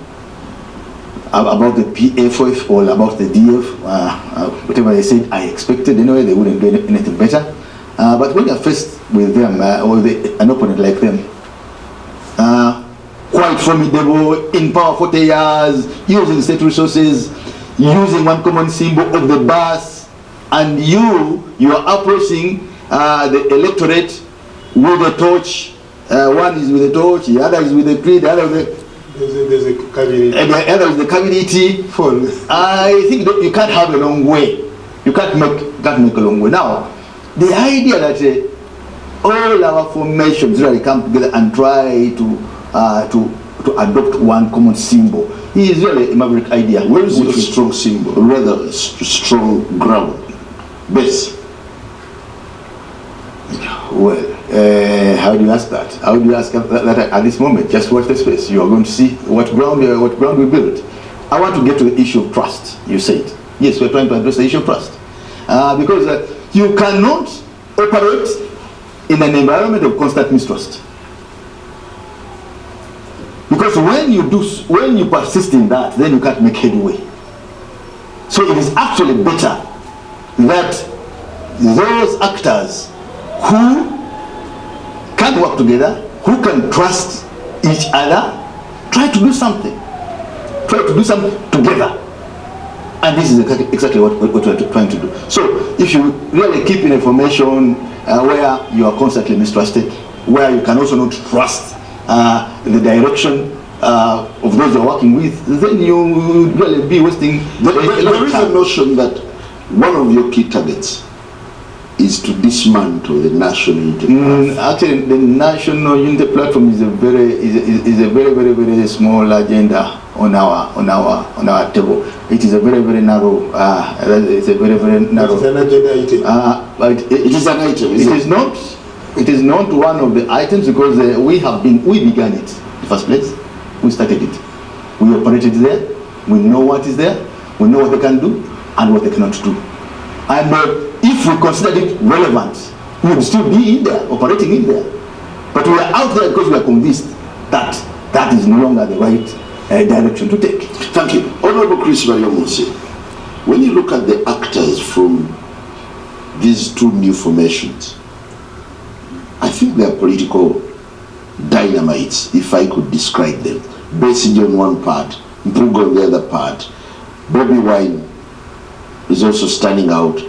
about the PFF or about the DF, whatever they said, I expected anyway, they wouldn't do anything better. But when you're faced with them, or an opponent like them, quite formidable, in power for 40 years, using state resources, using one common symbol of the bus, and you are approaching the electorate with a torch. One is with a torch, the other is with a creed, the other with there's a community. And the other is the community. I think you can't have a long way. You can't make a long way. Now, the idea that all our formations really come together and try to adopt one common symbol is really a maverick idea. Where is a strong symbol? Rather strong ground, base. Well, how do you ask that? How do you ask that at this moment? Just watch the space. You are going to see what ground we built. I want to get to the issue of trust. You said yes. We're trying to address the issue of trust because you cannot operate in an environment of constant mistrust. Because when you persist in that, then you can't make headway. So it is actually better that those actors who can work together, who can trust each other, try to do something. Try to do something together. And this is exactly what we're trying to do. So if you really keep information where you are constantly mistrusted, where you can also not trust the direction of those you're working with, then you will really be wasting There is a notion that one of your key targets is to dismantle the National Unity Platform. Actually, the National Unity Platform is a very small agenda on our table. It is a very narrow. It's a very narrow. It's an agenda item. But it is an item. It is not one of the items because we began it in the first place. We started it. We operated there. We know what is there. We know what they can do and what they cannot do. And if we consider it relevant, we will still be in there, operating in there. But we are out there because we are convinced that that is no longer the right direction to take. Thank you. Honorable Chris Balyomunsi, when you look at the actors from these two new formations, I think they are political dynamites, if I could describe them. Besigye on one part, Mpuga on the other part. Bobby Wine is also standing out.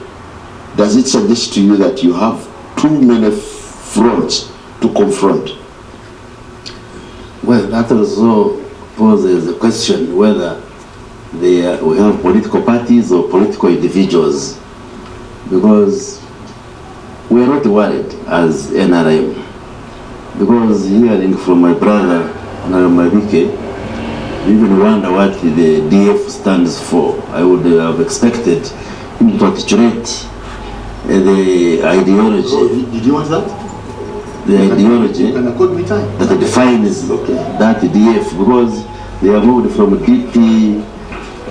Does it suggest to you that you have too many fronts to confront? Well, that also poses the question whether we have political parties or political individuals, because we are not worried as NRM, because hearing from my brother Naramabike, even wonder what the DF stands for. I would have expected him to articulate the ideology. Oh, did you want that? The ideology that defines that DF, because they have moved from DP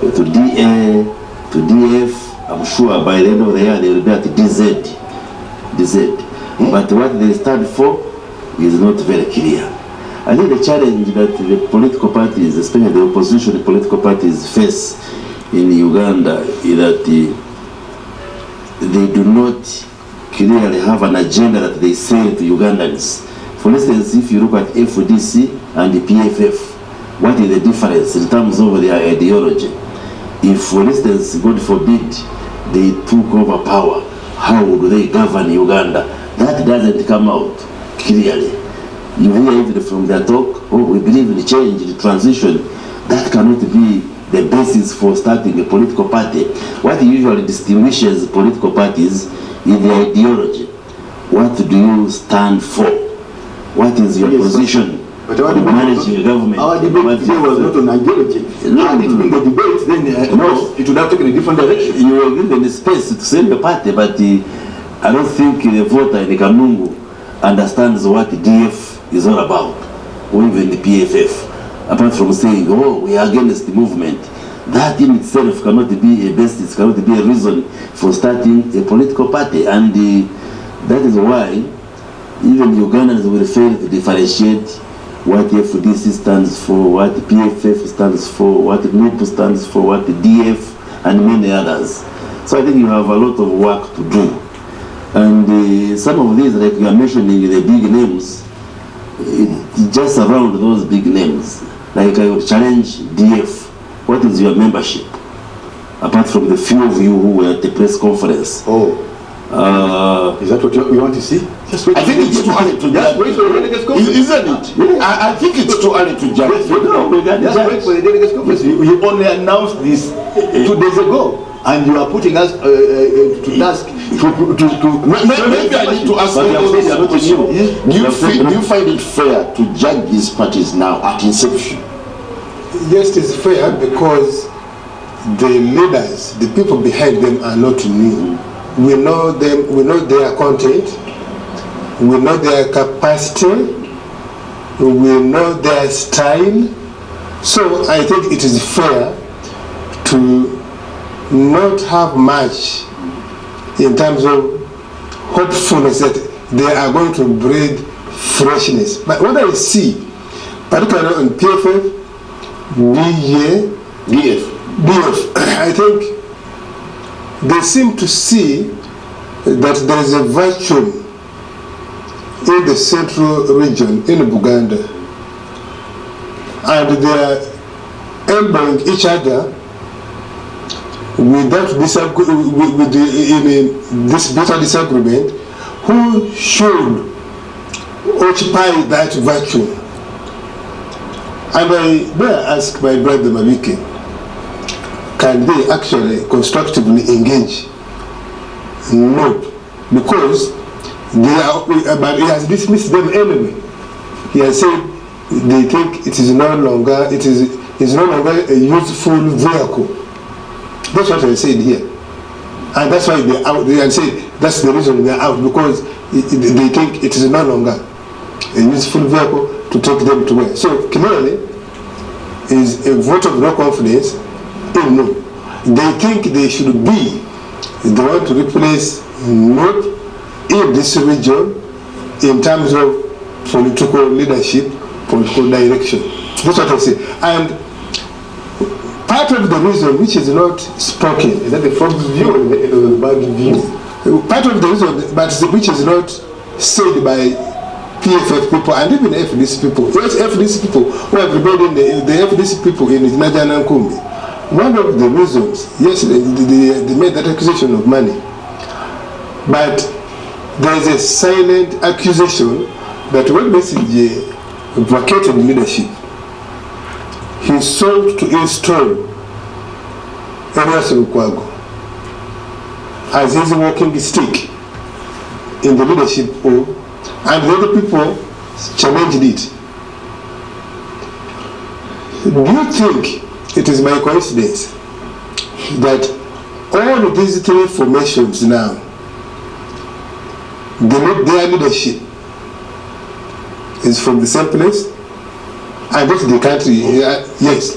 to DA to DF. I'm sure by the end of the year they will be at DZ. But what they stand for is not very clear. I think the challenge that the political parties, especially the opposition political parties, face in Uganda is that they do not clearly have an agenda that they say to Ugandans. For instance, if you look at FDC and the PFF, what is the difference in terms of their ideology? If, for instance, God forbid, they took over power, how would they govern Uganda? That doesn't come out clearly. You hear even from their talk, oh, we believe in change, in transition. That cannot be the basis for starting a political party. What usually distinguishes political parties is the ideology. What do you stand for? What is your position in managing a government? Our debate today was not on ideology. Had it been the debate, then no, it would have taken a different direction. You were given the space to send your party, but I don't think the voter in the Kanungu understands what the DF is all about, or even the PFF. Apart from saying, oh, we are against the movement, that in itself cannot be a basis, cannot be a reason for starting a political party. And that is why even Ugandans will fail to differentiate what the FDC stands for, what the PFF stands for, what the group stands for, what the DF, and many others. So I think you have a lot of work to do. And some of these, like you are mentioning the big names, just around those big names. Like I would challenge DF, what is your membership? Apart from the few of you who were at the press conference. Oh. Is that what you want to see? Just wait. I think it's too early to judge. Wait for the delegates conference. Isn't it? Yeah. I think it's too early to judge. Just wait for the delegates conference. You only announced this 2 days ago. And you are putting us to task to maybe I need to ask you this question. Do you find it fair to judge these parties now at inception? Yes, it's fair because the leaders, the people behind them are not new. We know them, we know their content, we know their capacity, we know their style. So I think it is fair to not have much in terms of hopefulness that they are going to breed freshness. But what I see, particularly on PFF, BF, I think they seem to see that there is a vacuum in the central region, in Buganda, and they are elbowing each other without in this bitter disagreement, who should occupy that vacuum. And I dare ask my brother Mabike, can they actually constructively engage? No, because but he has dismissed them anyway. He has said they think it is no longer a useful vehicle. That's what I said here, and that's why they are out. They say that's the reason they are out, because they think it is no longer a useful vehicle to take them to where. So clearly, is a vote of no confidence in no. They think they should be the one to replace North in this region in terms of political leadership, political direction. That's what I say. And part of the reason which is not spoken, is that the front view or the back view? Part of the reason, but which is not said by PFF people and even FDC people. Yes, FDC people who have rebelled in the FDC people in Najana and Kumbi. One of the reasons, yes, they made that accusation of money, but there is a silent accusation that when Message vacated leadership, he sought to install Elias Lukwago as his walking stick in the leadership of, and the other people challenged it. Do you think it is by coincidence that all of these three formations now, their leadership is from the same place, and that the country, yes.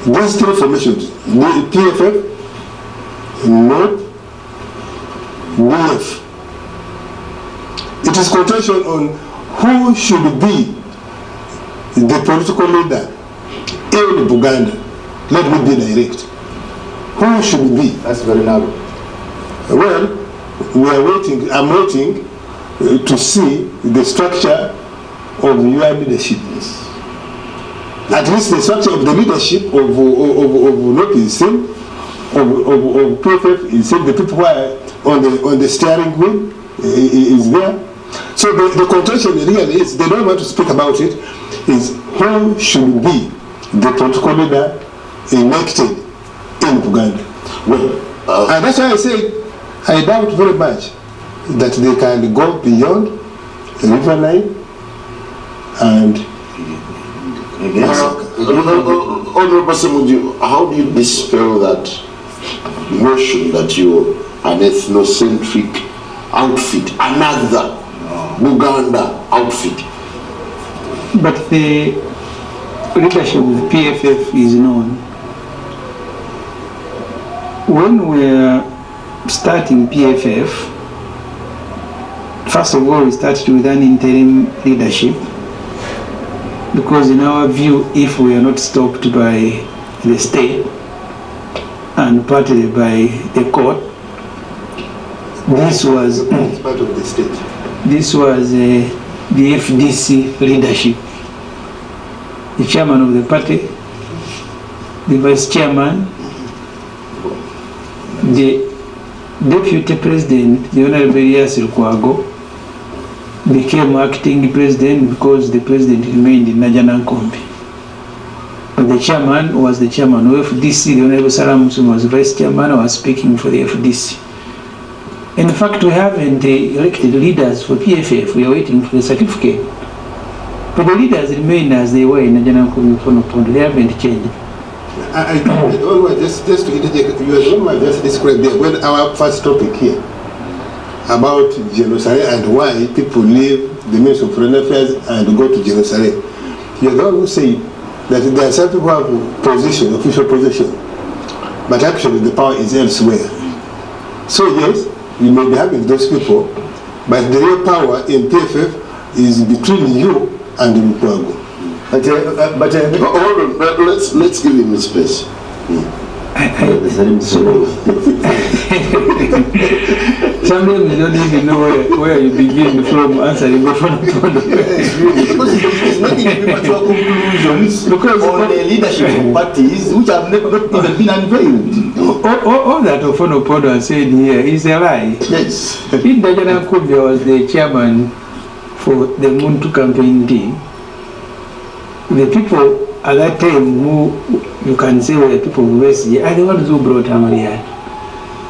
These three formations, PFF, NOP, BF. It is contention on who should be the political leader in Buganda. Let me be direct. Who should be? That's very narrow. Well, we are waiting. I'm waiting to see the structure of your leadership. At least the structure of the leadership of NOP is same, of PFF is same. The people who are on the steering wheel is there. So the contention really is, they don't want to speak about it, is who should be the political leader elected in Buganda. Well, and that's why I say I doubt very much that they can go beyond the river line and Honorable Semuju, how do you dispel that notion that you're an ethnocentric outfit, another Buganda outfit? But the leadership of PFF is known. When we're starting PFF, first of all, we started with an interim leadership, because in our view, if we are not stopped by the state and partly by the court, this was part of the state. This was the FDC leadership. The chairman of the party, the vice chairman, the deputy president, the Honorable Elias Lukwago, became acting president because the president remained in Najana Nkombi. But the chairman was the chairman of FDC, the Honorable Salam Musum was vice chairman, I was speaking for the FDC. In fact, we haven't elected leaders for PFF, we are waiting for the certificate. But the leaders remain as they were in Najana Nkombi, Ofono Opondo, they haven't changed. I just to interject, you are the one just described there, when our first topic here. about Jerusalem and why people leave the Ministry of Foreign Affairs and go to Jerusalem. You're the one who said that there are some people who have position, official position, but actually the power is elsewhere. So yes, you may be having those people, but the real power in PFF is between you and Mukwago. Hold on, let's give him space. Sometimes you don't even know where you begin from answering Ofono Opondo. It's making people draw conclusions on the leadership of parties which have not even been unveiled. All that Ofono Opondo has said here is a lie. Yes. If Dajana Kumbia was the chairman for the Muntu campaign team, the people at that time who you can say were the people who raised are the ones who brought Amariat.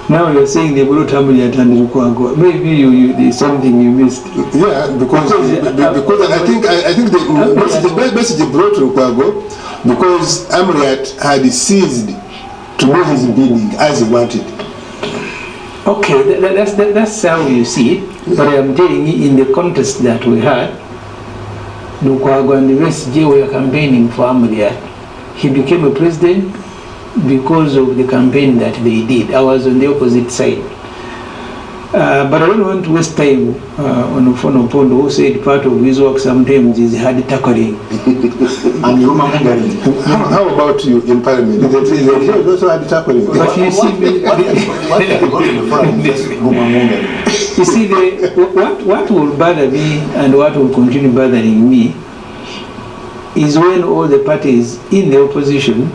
Now you're saying they brought Amariat and Rukwago. Maybe there's something you missed. Yeah, because I think the message brought Rukwago because Amariat had ceased to do his bidding as he wanted. Okay, that's how you see it. But I'm telling you, in the contest that we had, Rukwago and the rest were campaigning for Amariat. He became a president because of the campaign that they did. I was on the opposite side. But I don't want to waste time on Ofono Opondo, who said part of his work sometimes is hard tackling. And How about you in Parliament? Is also hard tackling? But you see, you see, what will bother me and what will continue bothering me is when all the parties in the opposition,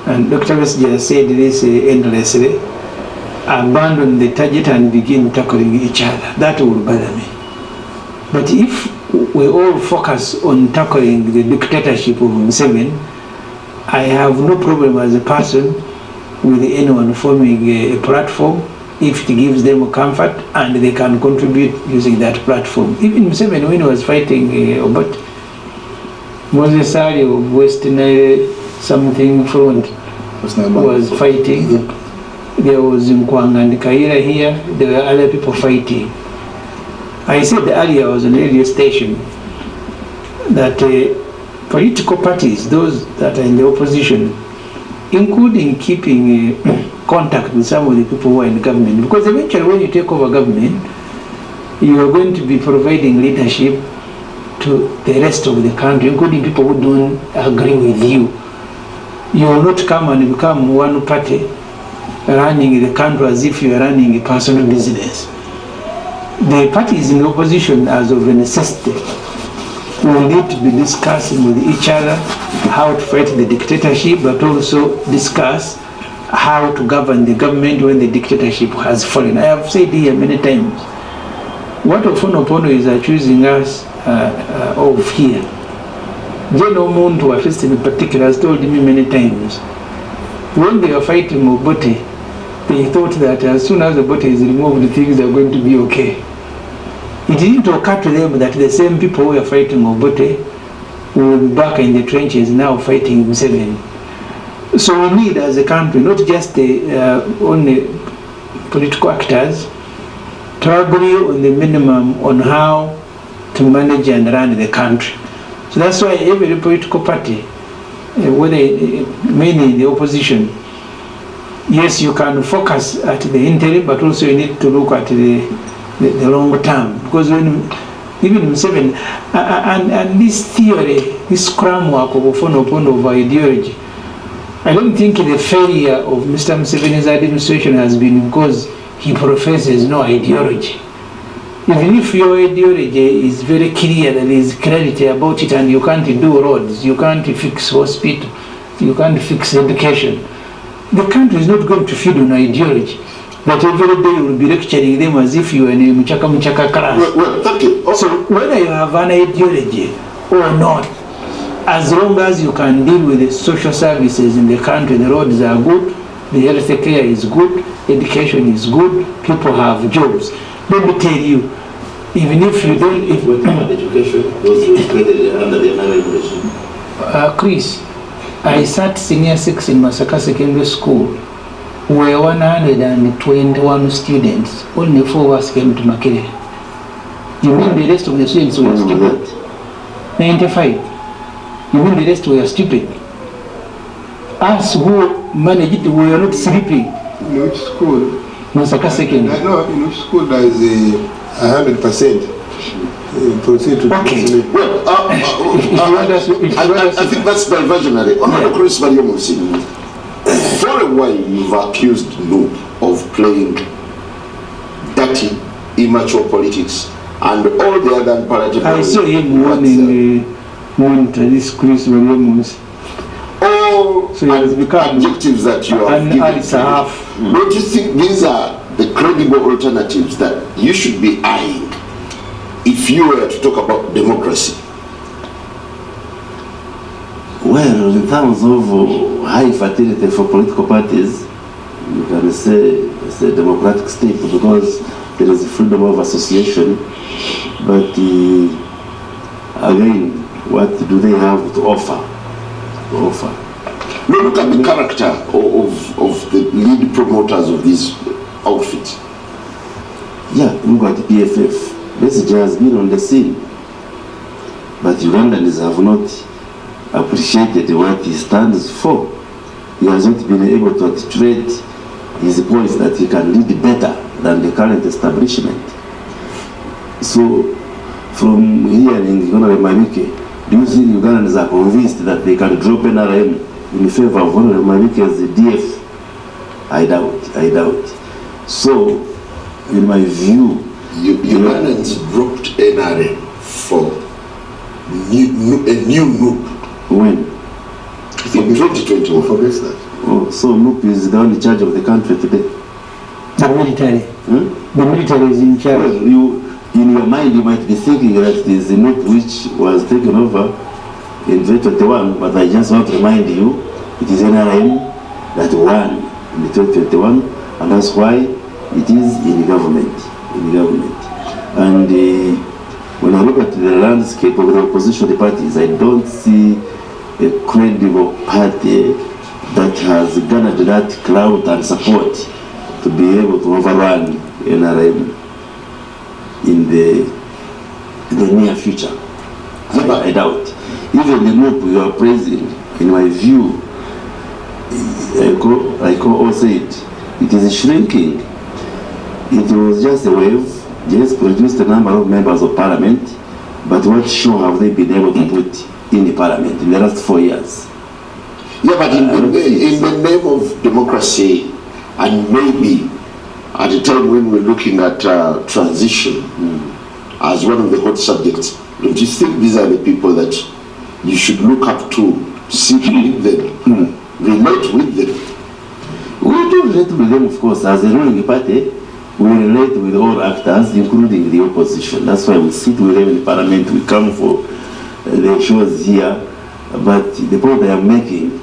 and Dr. Westja said this endlessly, abandon the target and begin tackling each other. That will bother me. But if we all focus on tackling the dictatorship of Museveni, I have no problem as a person with anyone forming a platform if it gives them comfort and they can contribute using that platform. Even Museveni, when he was fighting Obot, Moses Ali of Western something front was fighting. There was Nkwanga and Kaira here. There were other people fighting. I said earlier, I was on a radio station, that political parties, those that are in the opposition, including keeping contact with some of the people who are in government, because eventually when you take over government, you are going to be providing leadership to the rest of the country, including people who don't agree with you. You will not come and become one party running the country as if you are running a personal business. The parties in the opposition, as of a necessity, will need to be discussing with each other how to fight the dictatorship, but also discuss how to govern the government when the dictatorship has fallen. I have said here many times, what Ofono Opondo is accusing us of here, General Muntu, at least in particular, has told me many times, when they were fighting Obote, they thought that as soon as Obote is removed, things are going to be okay. It didn't occur to them that the same people who are fighting Obote will be back in the trenches now fighting Museveni. So we need, as a country, not just only political actors, to agree on the minimum on how to manage and run the country. So that's why every political party, whether mainly in the opposition, yes, you can focus at the interim, but also you need to look at the long term. Because when even Museveni, and this theory, this scrum work of Ofono Opondo of ideology, I don't think the failure of Mr. Museveni's administration has been because he professes no ideology. Even if your ideology is very clear, there is clarity about it, and you can't do roads, you can't fix hospital, you can't fix education, the country is not going to feed on ideology. That every day you will be lecturing them as if you are in a Muchaka class. Well, thank you. Okay. So whether you have an ideology or not, as long as you can deal with the social services in the country, the roads are good, the health care is good, education is good, people have jobs. Let me tell you, even if you don't... education was created under the Navajo regime. Chris, I sat senior 6 in Masaka Secondary School were 121 students. Only 4 of us came to Makerere. You mean the rest of the students were stupid? 95. You mean the rest were stupid? Us who managed it, we were not sleeping. In which school? Masaka second. No, in which school there is a 100%. Proceed to Okay. Well, I think that's diversionary. Honorable Chris Balyomunsi, for a while you've accused Loop of playing dirty, immature politics and all the other imperative. I saw him warning this Chris Balyomunsi. All So he has become adjectives that you have given. half. Don't you think these are the credible alternatives that you should be eyeing if you were to talk about democracy? Well, in terms of high fertility for political parties, you can say it's a democratic state because there is freedom of association. But again, what do they have to offer? No, look at the character of the lead promoters of these outfits. Yeah, look at the PFF. Message has been on the scene, but Ugandans have not appreciated what he stands for. He has not been able to articulate his points that he can lead better than the current establishment. So, from hearing Honorable Mabike, do you think Ugandans are convinced that they can drop NRM in favor of Honorable Mabike as the DF? I doubt. So, in my view, Ugandans dropped NRM for a new NUP. When? In 2021. Forget that. Oh, so NUP is the only charge of the country today? The military. The military is in charge. Well, in your mind, you might be thinking that it is the NUP which was taken over in 2021, but I just want to remind you, it is NRM that won in 2021, and that's why it is in government. And when I look at the landscape of the opposition parties, I don't see a credible party that has garnered that clout and support to be able to overrun NRM in the near future. I doubt. Even the group you are praising, in my view, like all said, it is shrinking. It was just a wave, just produced a number of members of parliament, but what show have they been able to put in the parliament in the last 4 years? Yeah, but in the name of democracy, and maybe at a time when we're looking at transition as one of the hot subjects, don't you think these are the people that you should look up to, sit with them, relate with them? We do relate with them, of course, as a ruling party. We relate with all actors, including the opposition. That's why we sit with them in parliament, we come for the shows here. But the point I am making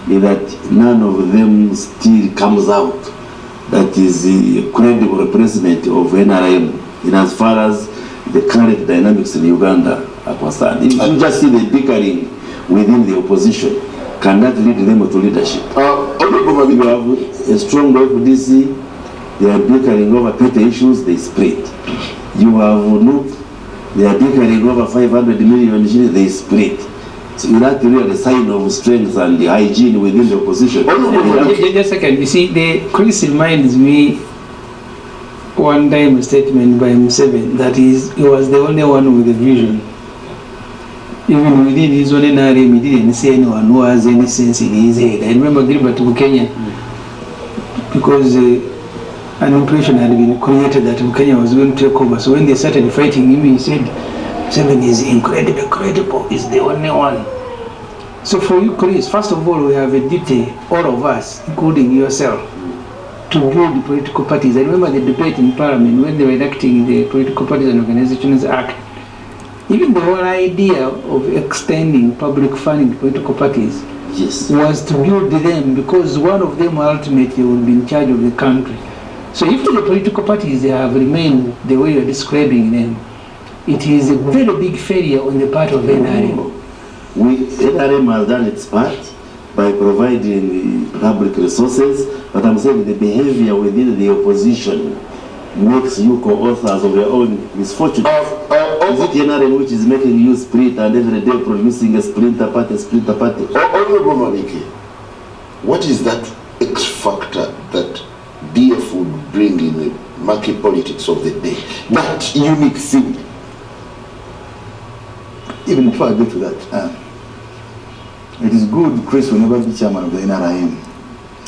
is that none of them still comes out that is a credible replacement of NRM in as far as the current dynamics in Uganda are concerned. If you just see the bickering within the opposition, can that lead them to leadership? You have a strong FDC, they are bickering over petty issues, they split. You have NUP, they are bickering over 500 million, they split. So that's really a sign of strength and the hygiene within the opposition. Just a second, you see, Chris reminds me one time a statement by Museveni that he was the only one with a vision. Even within his own NRM, he didn't see anyone who has any sense in his head. I remember Gilbert Bukenya, because an impression had been created that Bukenya was going to take over. So when they started fighting him, he said, Museveni is incredibly credible, he's the only one. So for you, Chris, first of all, we have a duty, all of us, including yourself, to build the political parties. I remember the debate in Parliament when they were enacting the Political Parties and Organizations Act. Even the whole idea of extending public funding to political parties was to build them, because one of them ultimately would be in charge of the country. So if the political parties have remained the way you're describing them, it is a very big failure on the part of NRM. NRM has done its part, by providing public resources, but I'm saying the behavior within the opposition makes you co-authors of your own misfortune. Is it NRM which is making you split and every day producing a splinter party? Honorable Maliki, what is that X factor that DF would bring in the market politics of the day? That unique thing. Even before I get to that, it is good Chris will never be chairman of the NRM.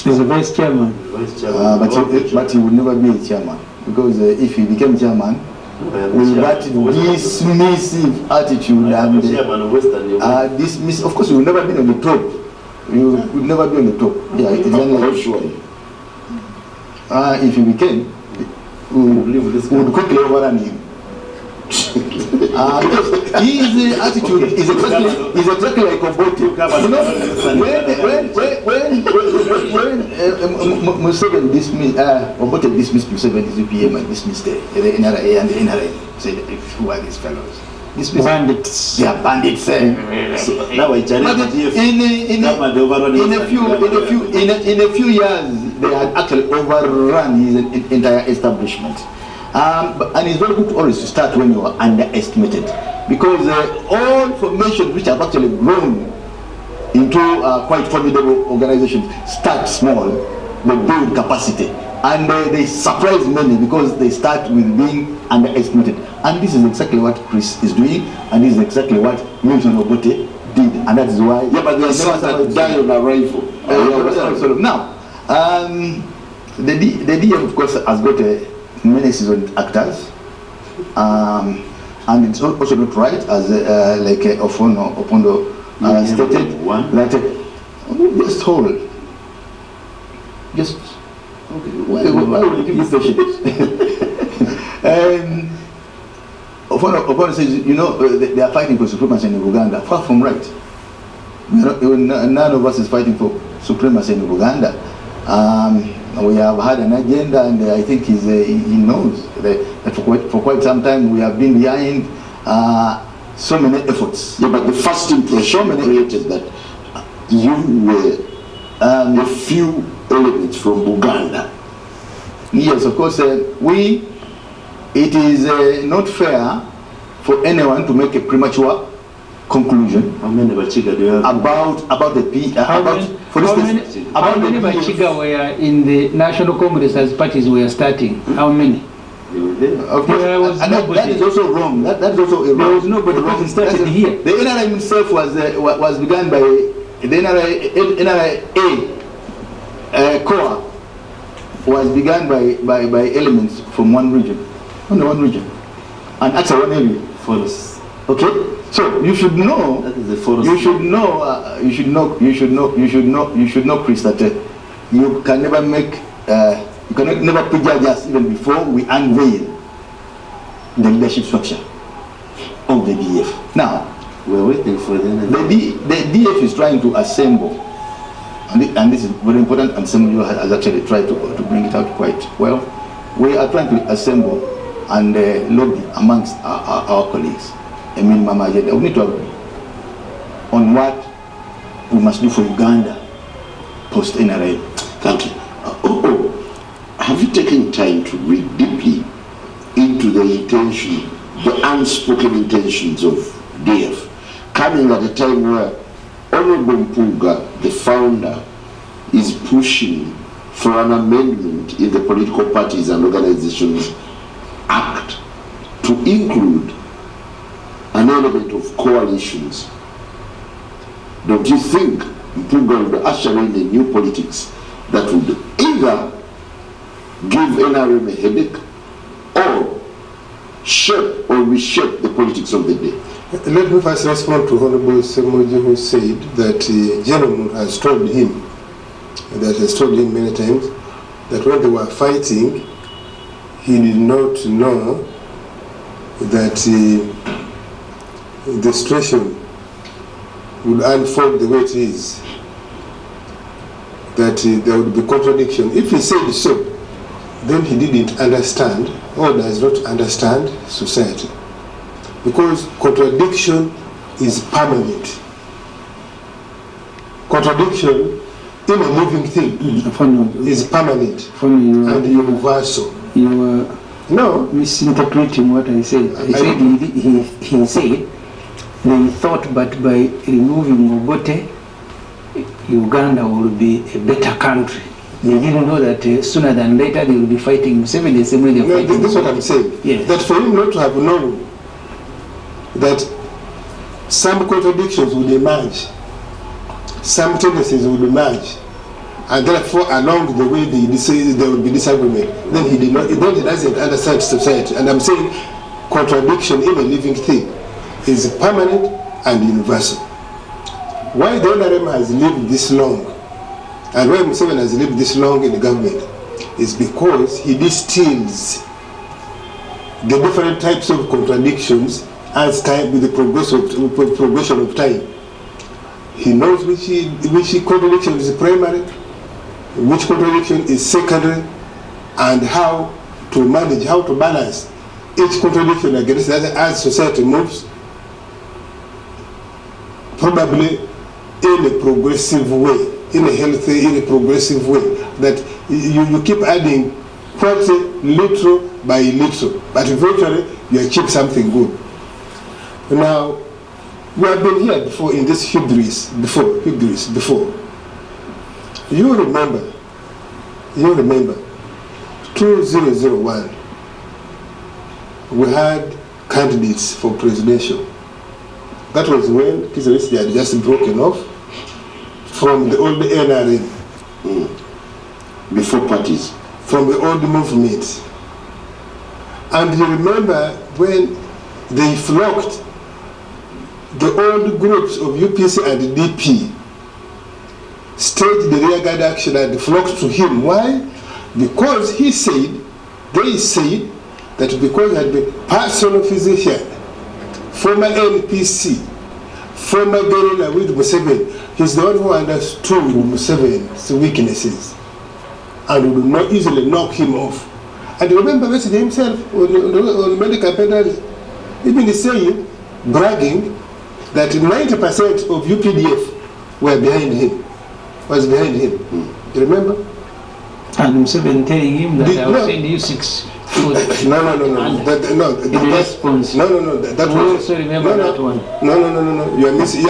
He's the vice chairman. But he would never be a chairman. Because if he became chairman, with that dismissive attitude and dismiss, of course, you will never be on the top. You would never be on the top. Yeah, it's only sure. If he became, we would quickly overrun him. His attitude is exactly like Obote. You know, when Museveni dismissed, Obote dismissed Museveni's UPM and dismissed the NRA and the NRA, said, who are these fellows? Bandits. They are bandits. So now I challenge in a few years, they had actually overrun his entire establishment. And it's very good always to start when you are underestimated, because all formations which have actually grown into quite formidable organizations start small, they build capacity, and they surprise many because they start with being underestimated. And this is exactly what Chris is doing, and this is exactly what Milton Obote did, and that is why. Yeah, but there are some that die on arrival. Now, the DM of course has got many seasoned actors, and it's also not right, as like Ofono Opondo stated, that just hold. Just okay. Why would you give me patience? Ofono says, you know, they are fighting for supremacy in Uganda. Far from right. None of us is fighting for supremacy in Uganda. We have had an agenda, and I think he knows that for quite some time we have been behind so many efforts. Yeah, but the first impression created that you were a few elements from Uganda. Yes, of course. It is not fair for anyone to make a premature conclusion how many Bachiga do you have? about the P. How many Bachiga were in the National Congress as parties were starting? How many? Of course, that is also wrong. That is also wrong. There was nobody who started here. The NRA himself was begun by the NRA core was begun by elements from one region, only one region, and actually one area. Forest. Okay. So you should know. That is the forest. You should know, Chris, that you can never make. You can never prejudge us even before we unveil the leadership structure of the DF. Now, we're waiting for the DF is trying to assemble, and this is very important, and Semuju has actually tried to bring it out quite well. We are trying to assemble and lobby amongst our colleagues a minimum agenda. We need to agree on what we must do for Uganda post NRA. Thank you. Have you taken time to read deeply into the intention, the unspoken intentions of DF, coming at a time where Honorable Mpuga, the founder, is pushing for an amendment in the Political Parties and Organizations Act to include an element of coalitions? Don't you think Mpuga would usher in a new politics that would either give NRM a headache or shape or reshape the politics of the day? Let me first respond to Honorable Semuju, who said that the gentleman has told him, many times, that when they were fighting, he did not know that the situation would unfold the way it is, that there would be contradiction. If he said so, then he didn't understand or does not understand society, because contradiction is permanent. contradiction in a living thing is permanent and universal. You are No. misinterpreting what I said. I said he said they thought, but by removing Obote, Uganda will be a better country. They didn't know that sooner than later they will be fighting Museveni the same way they're fighting. This is what I'm saying. Yes. That for him not to have known that some contradictions would emerge, some tendencies would emerge, and therefore along the way there will be disagreement. Then he doesn't understand society. And I'm saying contradiction in a living thing is permanent and universal. Why the NRM has lived this long, and why Museveni has lived this long in the government, is because he distills the different types of contradictions as time with the progression of time. He knows which contradiction is primary, which contradiction is secondary, and how to manage, how to balance each contradiction against the other as society moves, probably in a progressive way, in a healthy, in a progressive way, that you keep adding quality little by little, but eventually you achieve something good. Now, we have been here before in this hubris before. You remember 2001, we had candidates for presidential. That was when Kizza had just broken off from the old NRM. Before parties. From the old movement. And you remember when they flocked, the old groups of UPC and DP staged the rearguard action and flocked to him. Why? Because they said that because he had been personal physician, former NPC, former guerrilla with Museveni, he's the one who understood Museveni's weaknesses and would not easily knock him off. And remember Wesley himself on medical campaign, even saying, bragging, that 90% of UPDF were behind him, was behind him. You remember? And Museveni telling him that I will send you 6 food. No. In response. No. That was also remember that one. No. You're misquoting. So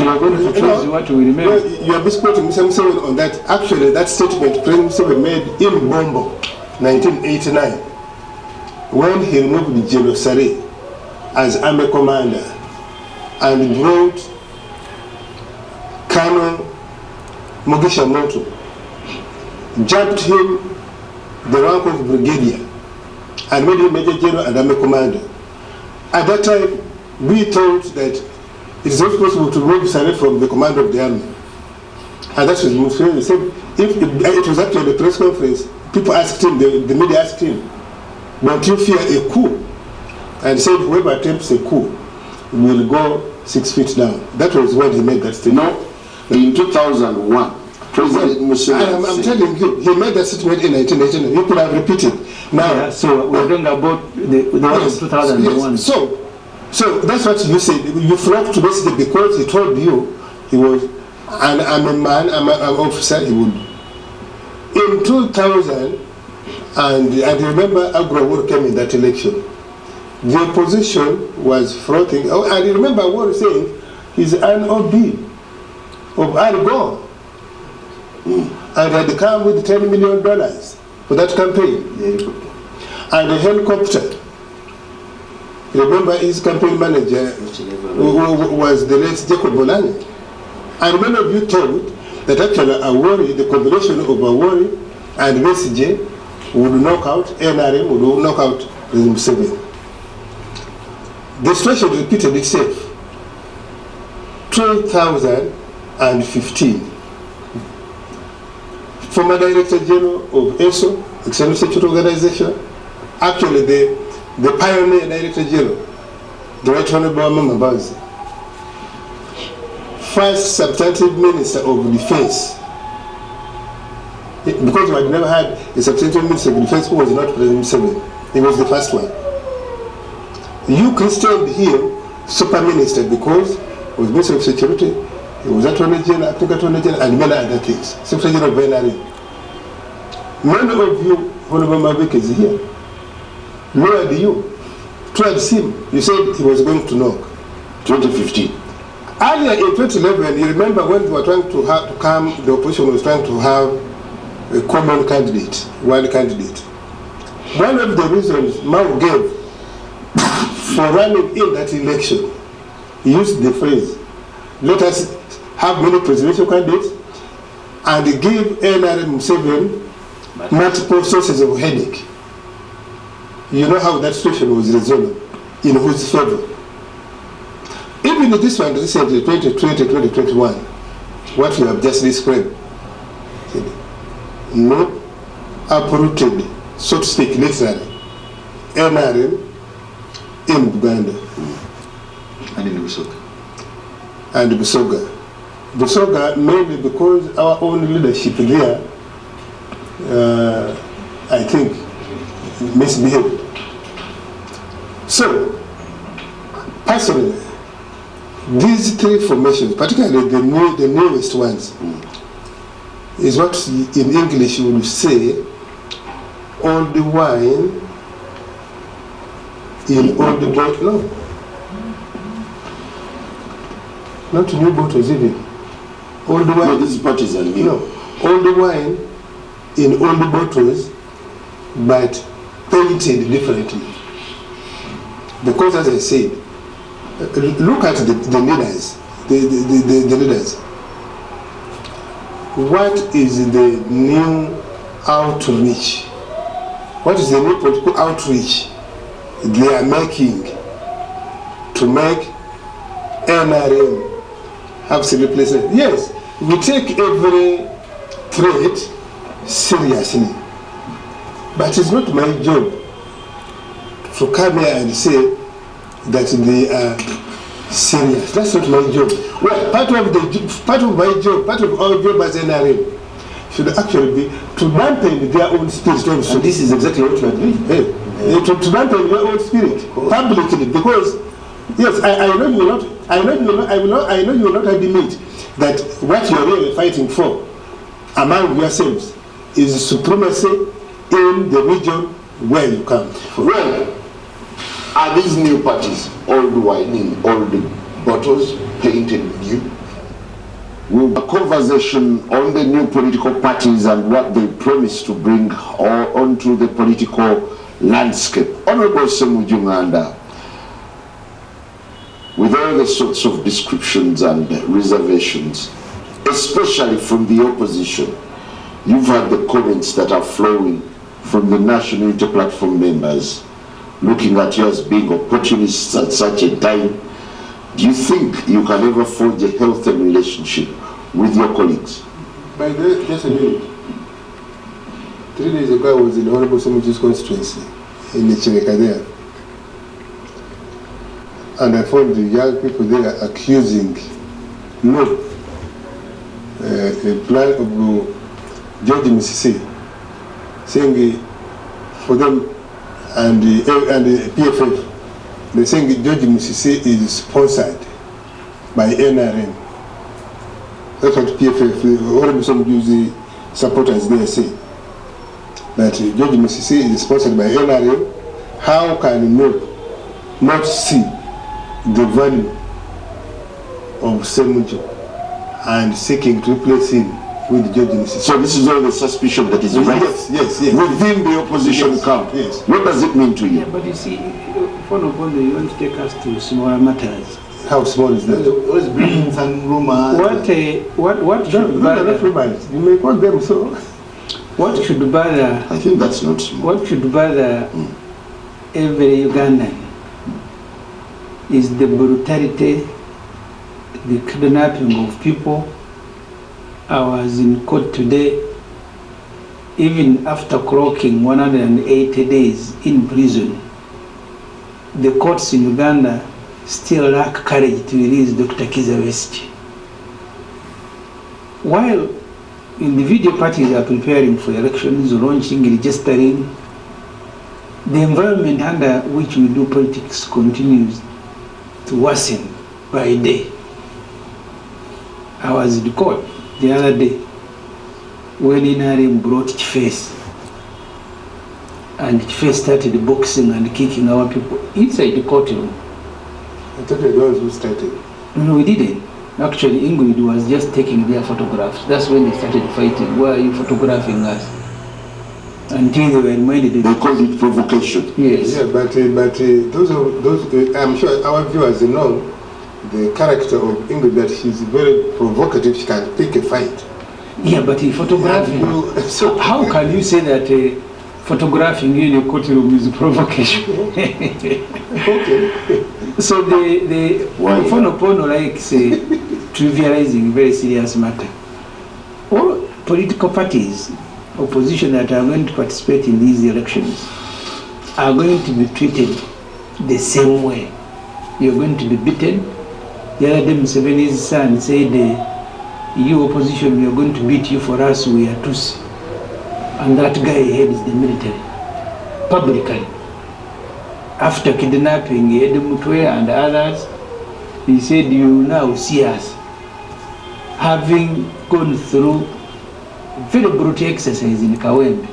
you're going to choose what we remember. You're misquoting Museveni on that. Actually, that statement President Museveni made in Bombo, 1989, when he removed General Sare as army commander and brought Colonel Mugisha Moto, jumped him the rank of brigadier and made him major general and army commander. At that time, we thought that it is not possible to remove Sare from the command of the army. And that was Museveni said. It was actually a press conference. People asked him, the media asked him, don't you fear a coup? And he said, whoever attempts a coup will go 6 feet down. That was when he made that statement. No, in 2001, President Museveni. I'm telling you, he made that statement in 1989. You could have repeated. Now, Yeah, so we're talking about the one of 2001. Yes. So that's what you said. You flocked to basically because he told you he was, and I'm a man, I'm an officer, he would. In 2000, and remember Agrawur came in that election. The opposition was fronting. Oh, and remember what he saying, he's an OB of Argo. And had come with $10 million for that campaign. And a helicopter. Remember his campaign manager who was the late Jacob Bolani. And many of you thought that actually Awori, the combination of Awori and Mesije would knock out NRM, would knock out President Museveni. The situation repeated itself. 2015. Former Director General of ESO, External Security Organization, actually the pioneer Director General, the Right Honorable Amama Bazi, first substantive Minister of Defense, because we had never had a substantive Minister of Defense who was not President Museveni. He was the first one. You christened him Super Minister because he was Minister of Security, He was Attorney General, acting Attorney General, and many other things. Secretary General of NRM. Many of you, Honorable Mavik is here. Where are you? Towards him, you said he was going to knock. 2015. Earlier in 2011, you remember when we were trying to come, the opposition was trying to have a common candidate, one candidate. One of the reasons Mao gave for running in that election, he used the phrase, let us have many presidential candidates and give NRM 7 multiple sources of headache. You know how that situation was resolved, in whose favor. Even in this one recently, 2020, 2021, what you have just described, no uprooted, so to speak, literally, NRM in Uganda. And in Busoga. And Busoga. Busoga mainly because our own leadership there, I think, misbehaved. So, personally, these three formations, particularly the newest ones, is what in English you will say, old wine in old bottle. No. Not new bottles even. Old wine. No, these parties are new. No. Old wine in old bottles, but painted differently. Because as I said, look at the leaders, the leaders. What is the new outreach? What is the new political outreach they are making to make NRM have some replacement? Yes, we take every threat seriously, but it's not my job to come here and say that they are serious. That's not my job. Well, part of my job, part of our job as NRM should actually be to dampen their own spirit. Also. And this is exactly what you are doing. To dampen their own spirit publicly, because yes, I know you will not. I know you will not admit that what you are really fighting for among yourselves is supremacy in the region where you come from. Well, are these new parties old wine in old bottles, painted new? Will a conversation on the new political parties and what they promise to bring onto the political landscape? Honorable Semuju, with all the sorts of descriptions and reservations, especially from the opposition, you've had the comments that are flowing from the National Unity Platform members, looking at you as being opportunists at such a time. Do you think you can ever forge a healthy relationship with your colleagues? By the way, just a minute. 3 days ago, I was in Honorable Semuju's constituency in Chireka there. And I found the young people there accusing a plan of George Misisi, saying for them and the PFF, they're saying George Misisi is sponsored by NRM. That's what PFF, all of some Jews supporters there say. That George Misisi is sponsored by NRM. How can you not see the value of Semuju and seeking to replace him with George Misisi? So this is all the suspicion that is raised yes. within the opposition camp. Yes. What does it mean to you? Yeah, but you see, Ofono Opondo, you want to take us to smaller matters. How small is that? Always bringing some rumors. What should bother? You may call them so. What should bother? I think that's not small. What should bother every Ugandan is the brutality, the kidnapping of people. I was in court today, even after clocking 180 days in prison. The courts in Uganda still lack courage to release Dr. Kizza Besigye. While individual parties are preparing for elections, launching, registering, the environment under which we do politics continues to worsen by day. I was in court the other day when NRM brought Chifes, and Chifes started boxing and kicking our people inside the courtroom. I thought you were the ones who started. No, we didn't. Actually, Ingrid was just taking their photographs. That's when they started fighting. Why are you photographing us? Until they were reminded. They called it provocation. Yes. Yeah, but those I'm sure our viewers know the character of Ingrid, that she's very provocative. She can pick a fight. Yeah, but photographing. So how can you say that photographing in a courtroom is provocation? Okay. So the Ofono Opondo likes trivializing very serious matter. All political parties, opposition that are going to participate in these elections are going to be treated the same way. You're going to be beaten. The other day Museveni's son said, you opposition, we are going to beat you, for us we are Tutsi. And that guy heads the military publicly. After kidnapping Ede Mutwe and others, he said, you now see us having gone through very brutal exercise in Kawembe.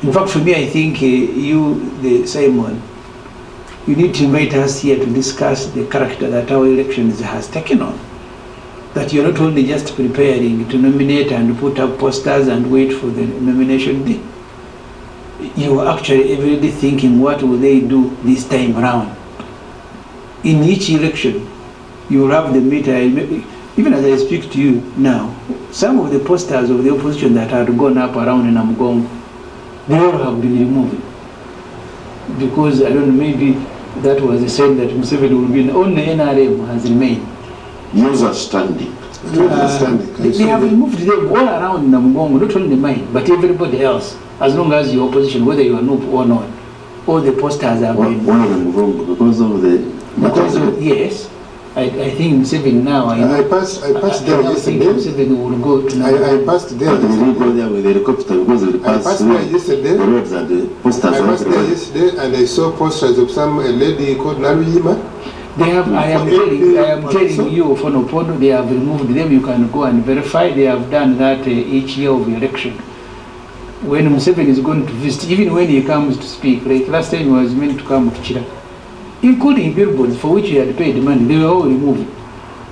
In fact, for me, I think Simon, you need to invite us here to discuss the character that our elections has taken on. That you're not only just preparing to nominate and put up posters and wait for the nomination day. You are actually every day thinking, what will they do this time around? In each election, you will have the meter. Even as I speak to you now, some of the posters of the opposition that had gone up around in Namugongo, they all have been removed. Because, I don't know, maybe that was a sign that Museveni will be, only NRM has remained. Yours are standing. They have removed them all around Namugongo, not only mine, but everybody else. As long as you're opposition, whether you are noob or not, all the posters have been. One of them wrong because of the. Because of, yes, I think Museveni now. I passed there yesterday. Museveni will go to I passed there. But we go there with the helicopter because they passed there yesterday. The roads and the posters. I passed there yesterday and I saw posters of a lady called Naruyima. They have. I am telling you, Ofono Opondo, they have removed them. You can go and verify. They have done that each year of election. When Museveni is going to visit, even when he comes to speak, like last time he was meant to come to Chira, including billboards for which he had paid money, they were all removed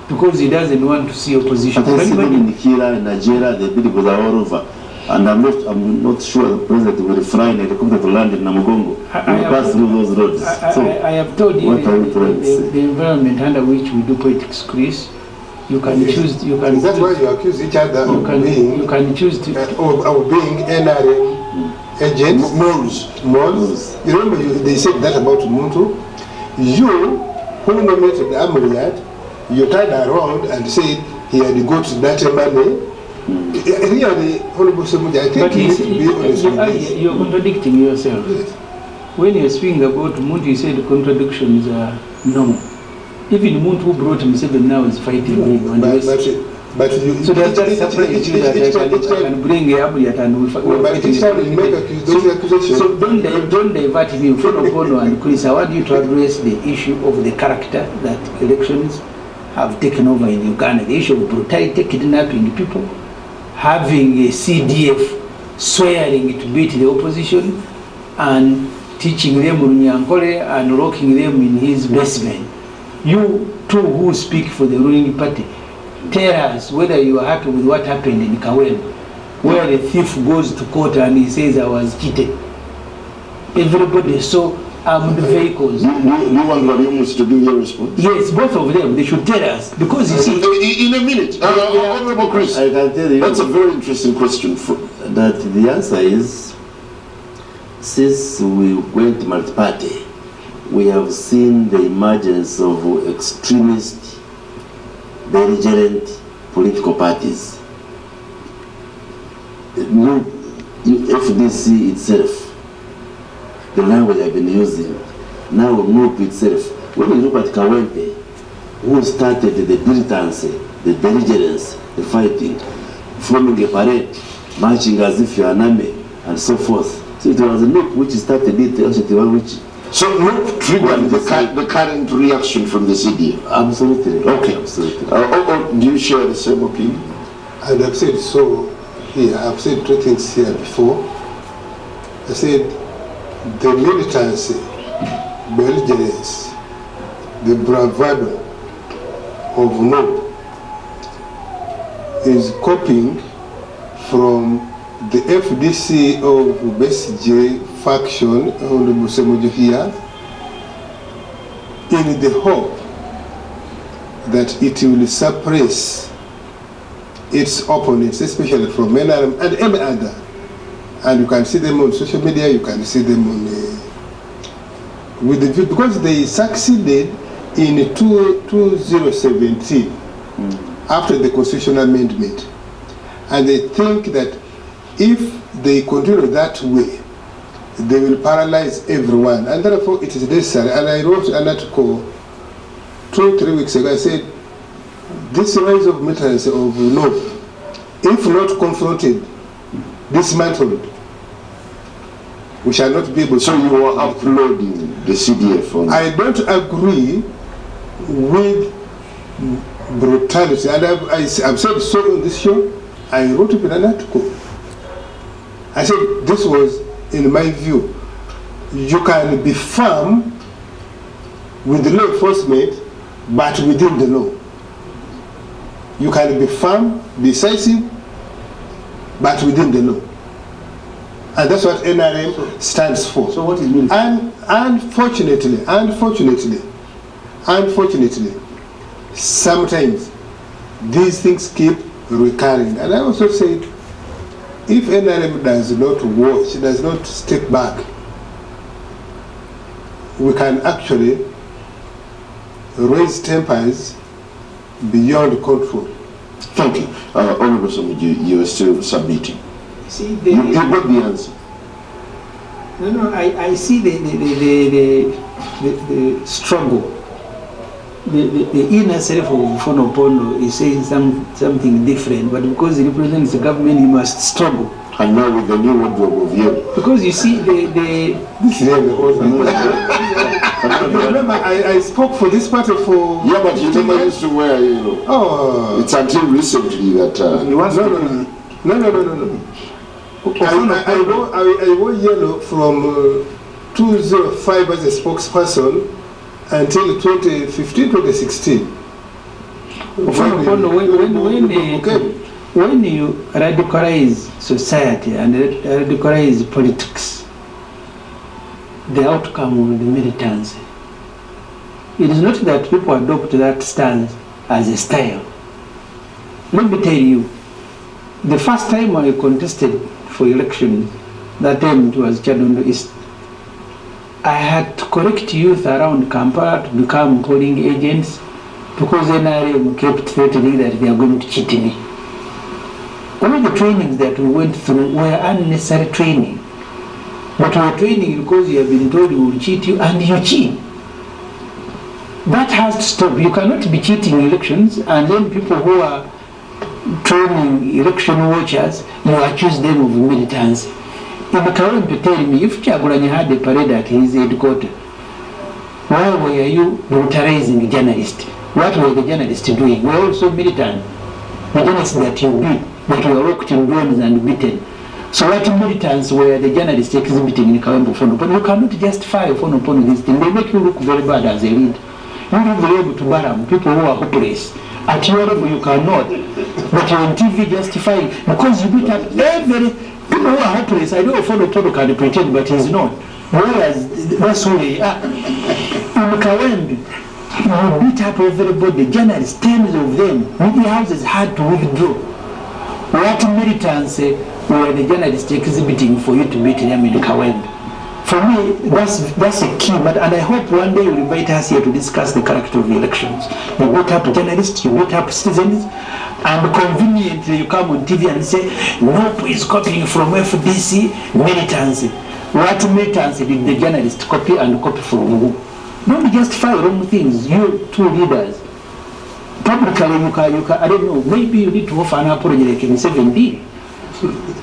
because he doesn't want to see opposition. But I see them in Kira, in Nigeria, the billboards are all over. And I'm not sure the president will fly in a helicopter to land in Namugongo. Pass through those roads. I have told you the environment under which we do politics, Chris. You can choose. You can. Is that why you accuse each other of being? You can choose to. Of being NRM agents. Moles. You remember they said that about Muntu. You, who nominated Amriyad, you turned around and said he had got that money. Really, Honorable Semuju, I think you need to be honest with this. You're contradicting yourself. Yes. When you're speaking about Muntu, you said contradictions are normal. Even Muntu who brought Museveni now is fighting him. But you, so that's surprised you that I can bring Abuyat and we'll fight. But each time you make those accusations. So don't divert me. Ofono Opondo and Chris, I want you to address the issue of the character that elections have taken over in Uganda. The issue of brutality, kidnapping people, having a CDF swearing to beat the opposition and teaching them Runyankole and locking them in his basement. You two who speak for the ruling party, tell us whether you are happy with what happened in Kawembe, where the thief goes to court and he says I was cheated. Everybody saw armed vehicles. You want Balyomunsi to give your response? Yes, both of them. They should tell us because you see. In a minute, Honorable Chris. I can tell you. That's a very interesting question. That the answer is, since we went multi-party, we have seen the emergence of extremist, belligerent political parties. FDC itself, the language I've been using, now MOOP itself. When you look at Kawempe, who started the militancy, the belligerence, the fighting, forming a parade, marching as if you are an army, and so forth. So it was MOOP which started it, actually the one which So not triggered the current reaction from the CDF? Absolutely. Okay. Absolutely. Do you share the same opinion? And I've said so here. I've said two things here before. I said the militancy, belligerence, the bravado of NOB is copying from the FDC of BSJ faction on the Semuju here, in the hope that it will suppress its opponents, especially from NRM and any other. And you can see them on social media, you can see them on with the view, because they succeeded in 2017 after the constitutional amendment. And they think that if they continue that way, they will paralyze everyone, and therefore it is necessary. And I wrote an article 2-3 weeks ago. I said, this rise of militancy of NOB, if not confronted, dismantled, we shall not be able to. So you are uploading the CDF on? I don't agree with brutality, and I've said so on this show. I wrote up in an article. I said this was, in my view, you can be firm with the law enforcement, but within the law. You can be firm, decisive, but within the law. And that's what NRM stands for. So what is mean? And unfortunately, sometimes these things keep recurring. And I also said, if NRM does not watch, does not step back, we can actually raise tempers beyond control. Thank you. Honorable Semuju, you are still submitting. See, You got the answer. No, I see the struggle. The inner self of Ofono Opondo is saying something different, but because he represents the government, he must struggle. And now with the new wardrobe of yellow. Because you see, This is the old remember, I spoke for this party for. Yeah, but you never used to wear yellow. Oh. It's until recently that. No. I wore yellow from 2005 as a spokesperson until 2015, 2016. When you radicalize society and radicalize politics, the outcome will be militancy. It is not that people adopt that stance as a style. Let me tell you, the first time I contested for election, that time it was Chadondo East, I had to correct youth around Kampala to become polling agents because NRM kept threatening that they are going to cheat me. All the trainings that we went through were unnecessary training. But we were training because you have been told we will cheat you, and you cheat. That has to stop. You cannot be cheating elections, and then people who are training election watchers, you accuse them of militancy. In Kawempe, tell me, if Kyagulanyi had a parade at his headquarters, why were you brutalizing journalists? What were the journalists doing? We were also militant. The journalists that you beat, that were locked in drones and beaten. So what militants were the journalists exhibiting in Kawempe Opondo? But you cannot justify Ofono Opondo this thing. They make you look very bad as a lead. You will be able to baram people who are hopeless. At your level you cannot. But you're on TV justifying because you beat up every people who are hopeless. I know Ofono Opondo can pretend, but he's not. Whereas that's who they are. In Kawempe, you beat up everybody, journalists, tens of them. Media houses had to withdraw. What militants were the journalists exhibiting for you to beat them in Kawempe? For me, that's a key, and I hope one day you'll invite us here to discuss the character of the elections. You beat up journalists, you beat up citizens, and conveniently you come on TV and say, nope, is copying from FDC militancy. What militancy did the journalists copy and copy from who? Don't justify wrong things, you two leaders. Publicly, you can, I don't know, maybe you need to offer an apology like in 17.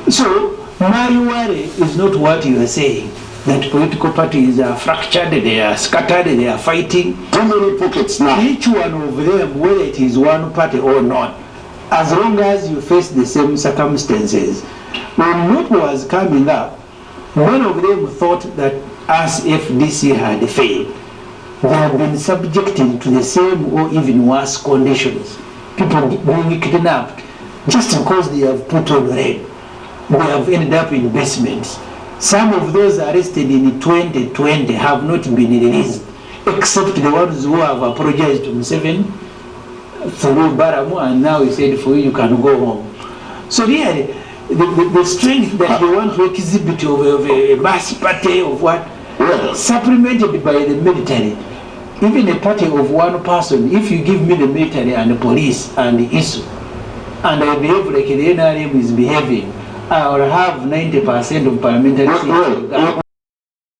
So, my worry is not what you are saying. that political parties are fractured, they are scattered, they are fighting. How many pockets now? Each one of them, whether it is one party or not, as long as you face the same circumstances. When Moto was coming up, one of them thought that as FDC had failed, they have been subjected to the same or even worse conditions. People being kidnapped just because they have put on red. They have ended up in basements. Some of those arrested in 2020 have not been released, except the ones who have apologized to Museveni through Baramu, and now he said for you can go home. So really, the strength that they want to exhibit of a mass party of what, supplemented by the military. Even a party of one person, if you give me the military and the police and the issue, and I behave like the NRM is behaving, I will have 90% of parliamentary seats.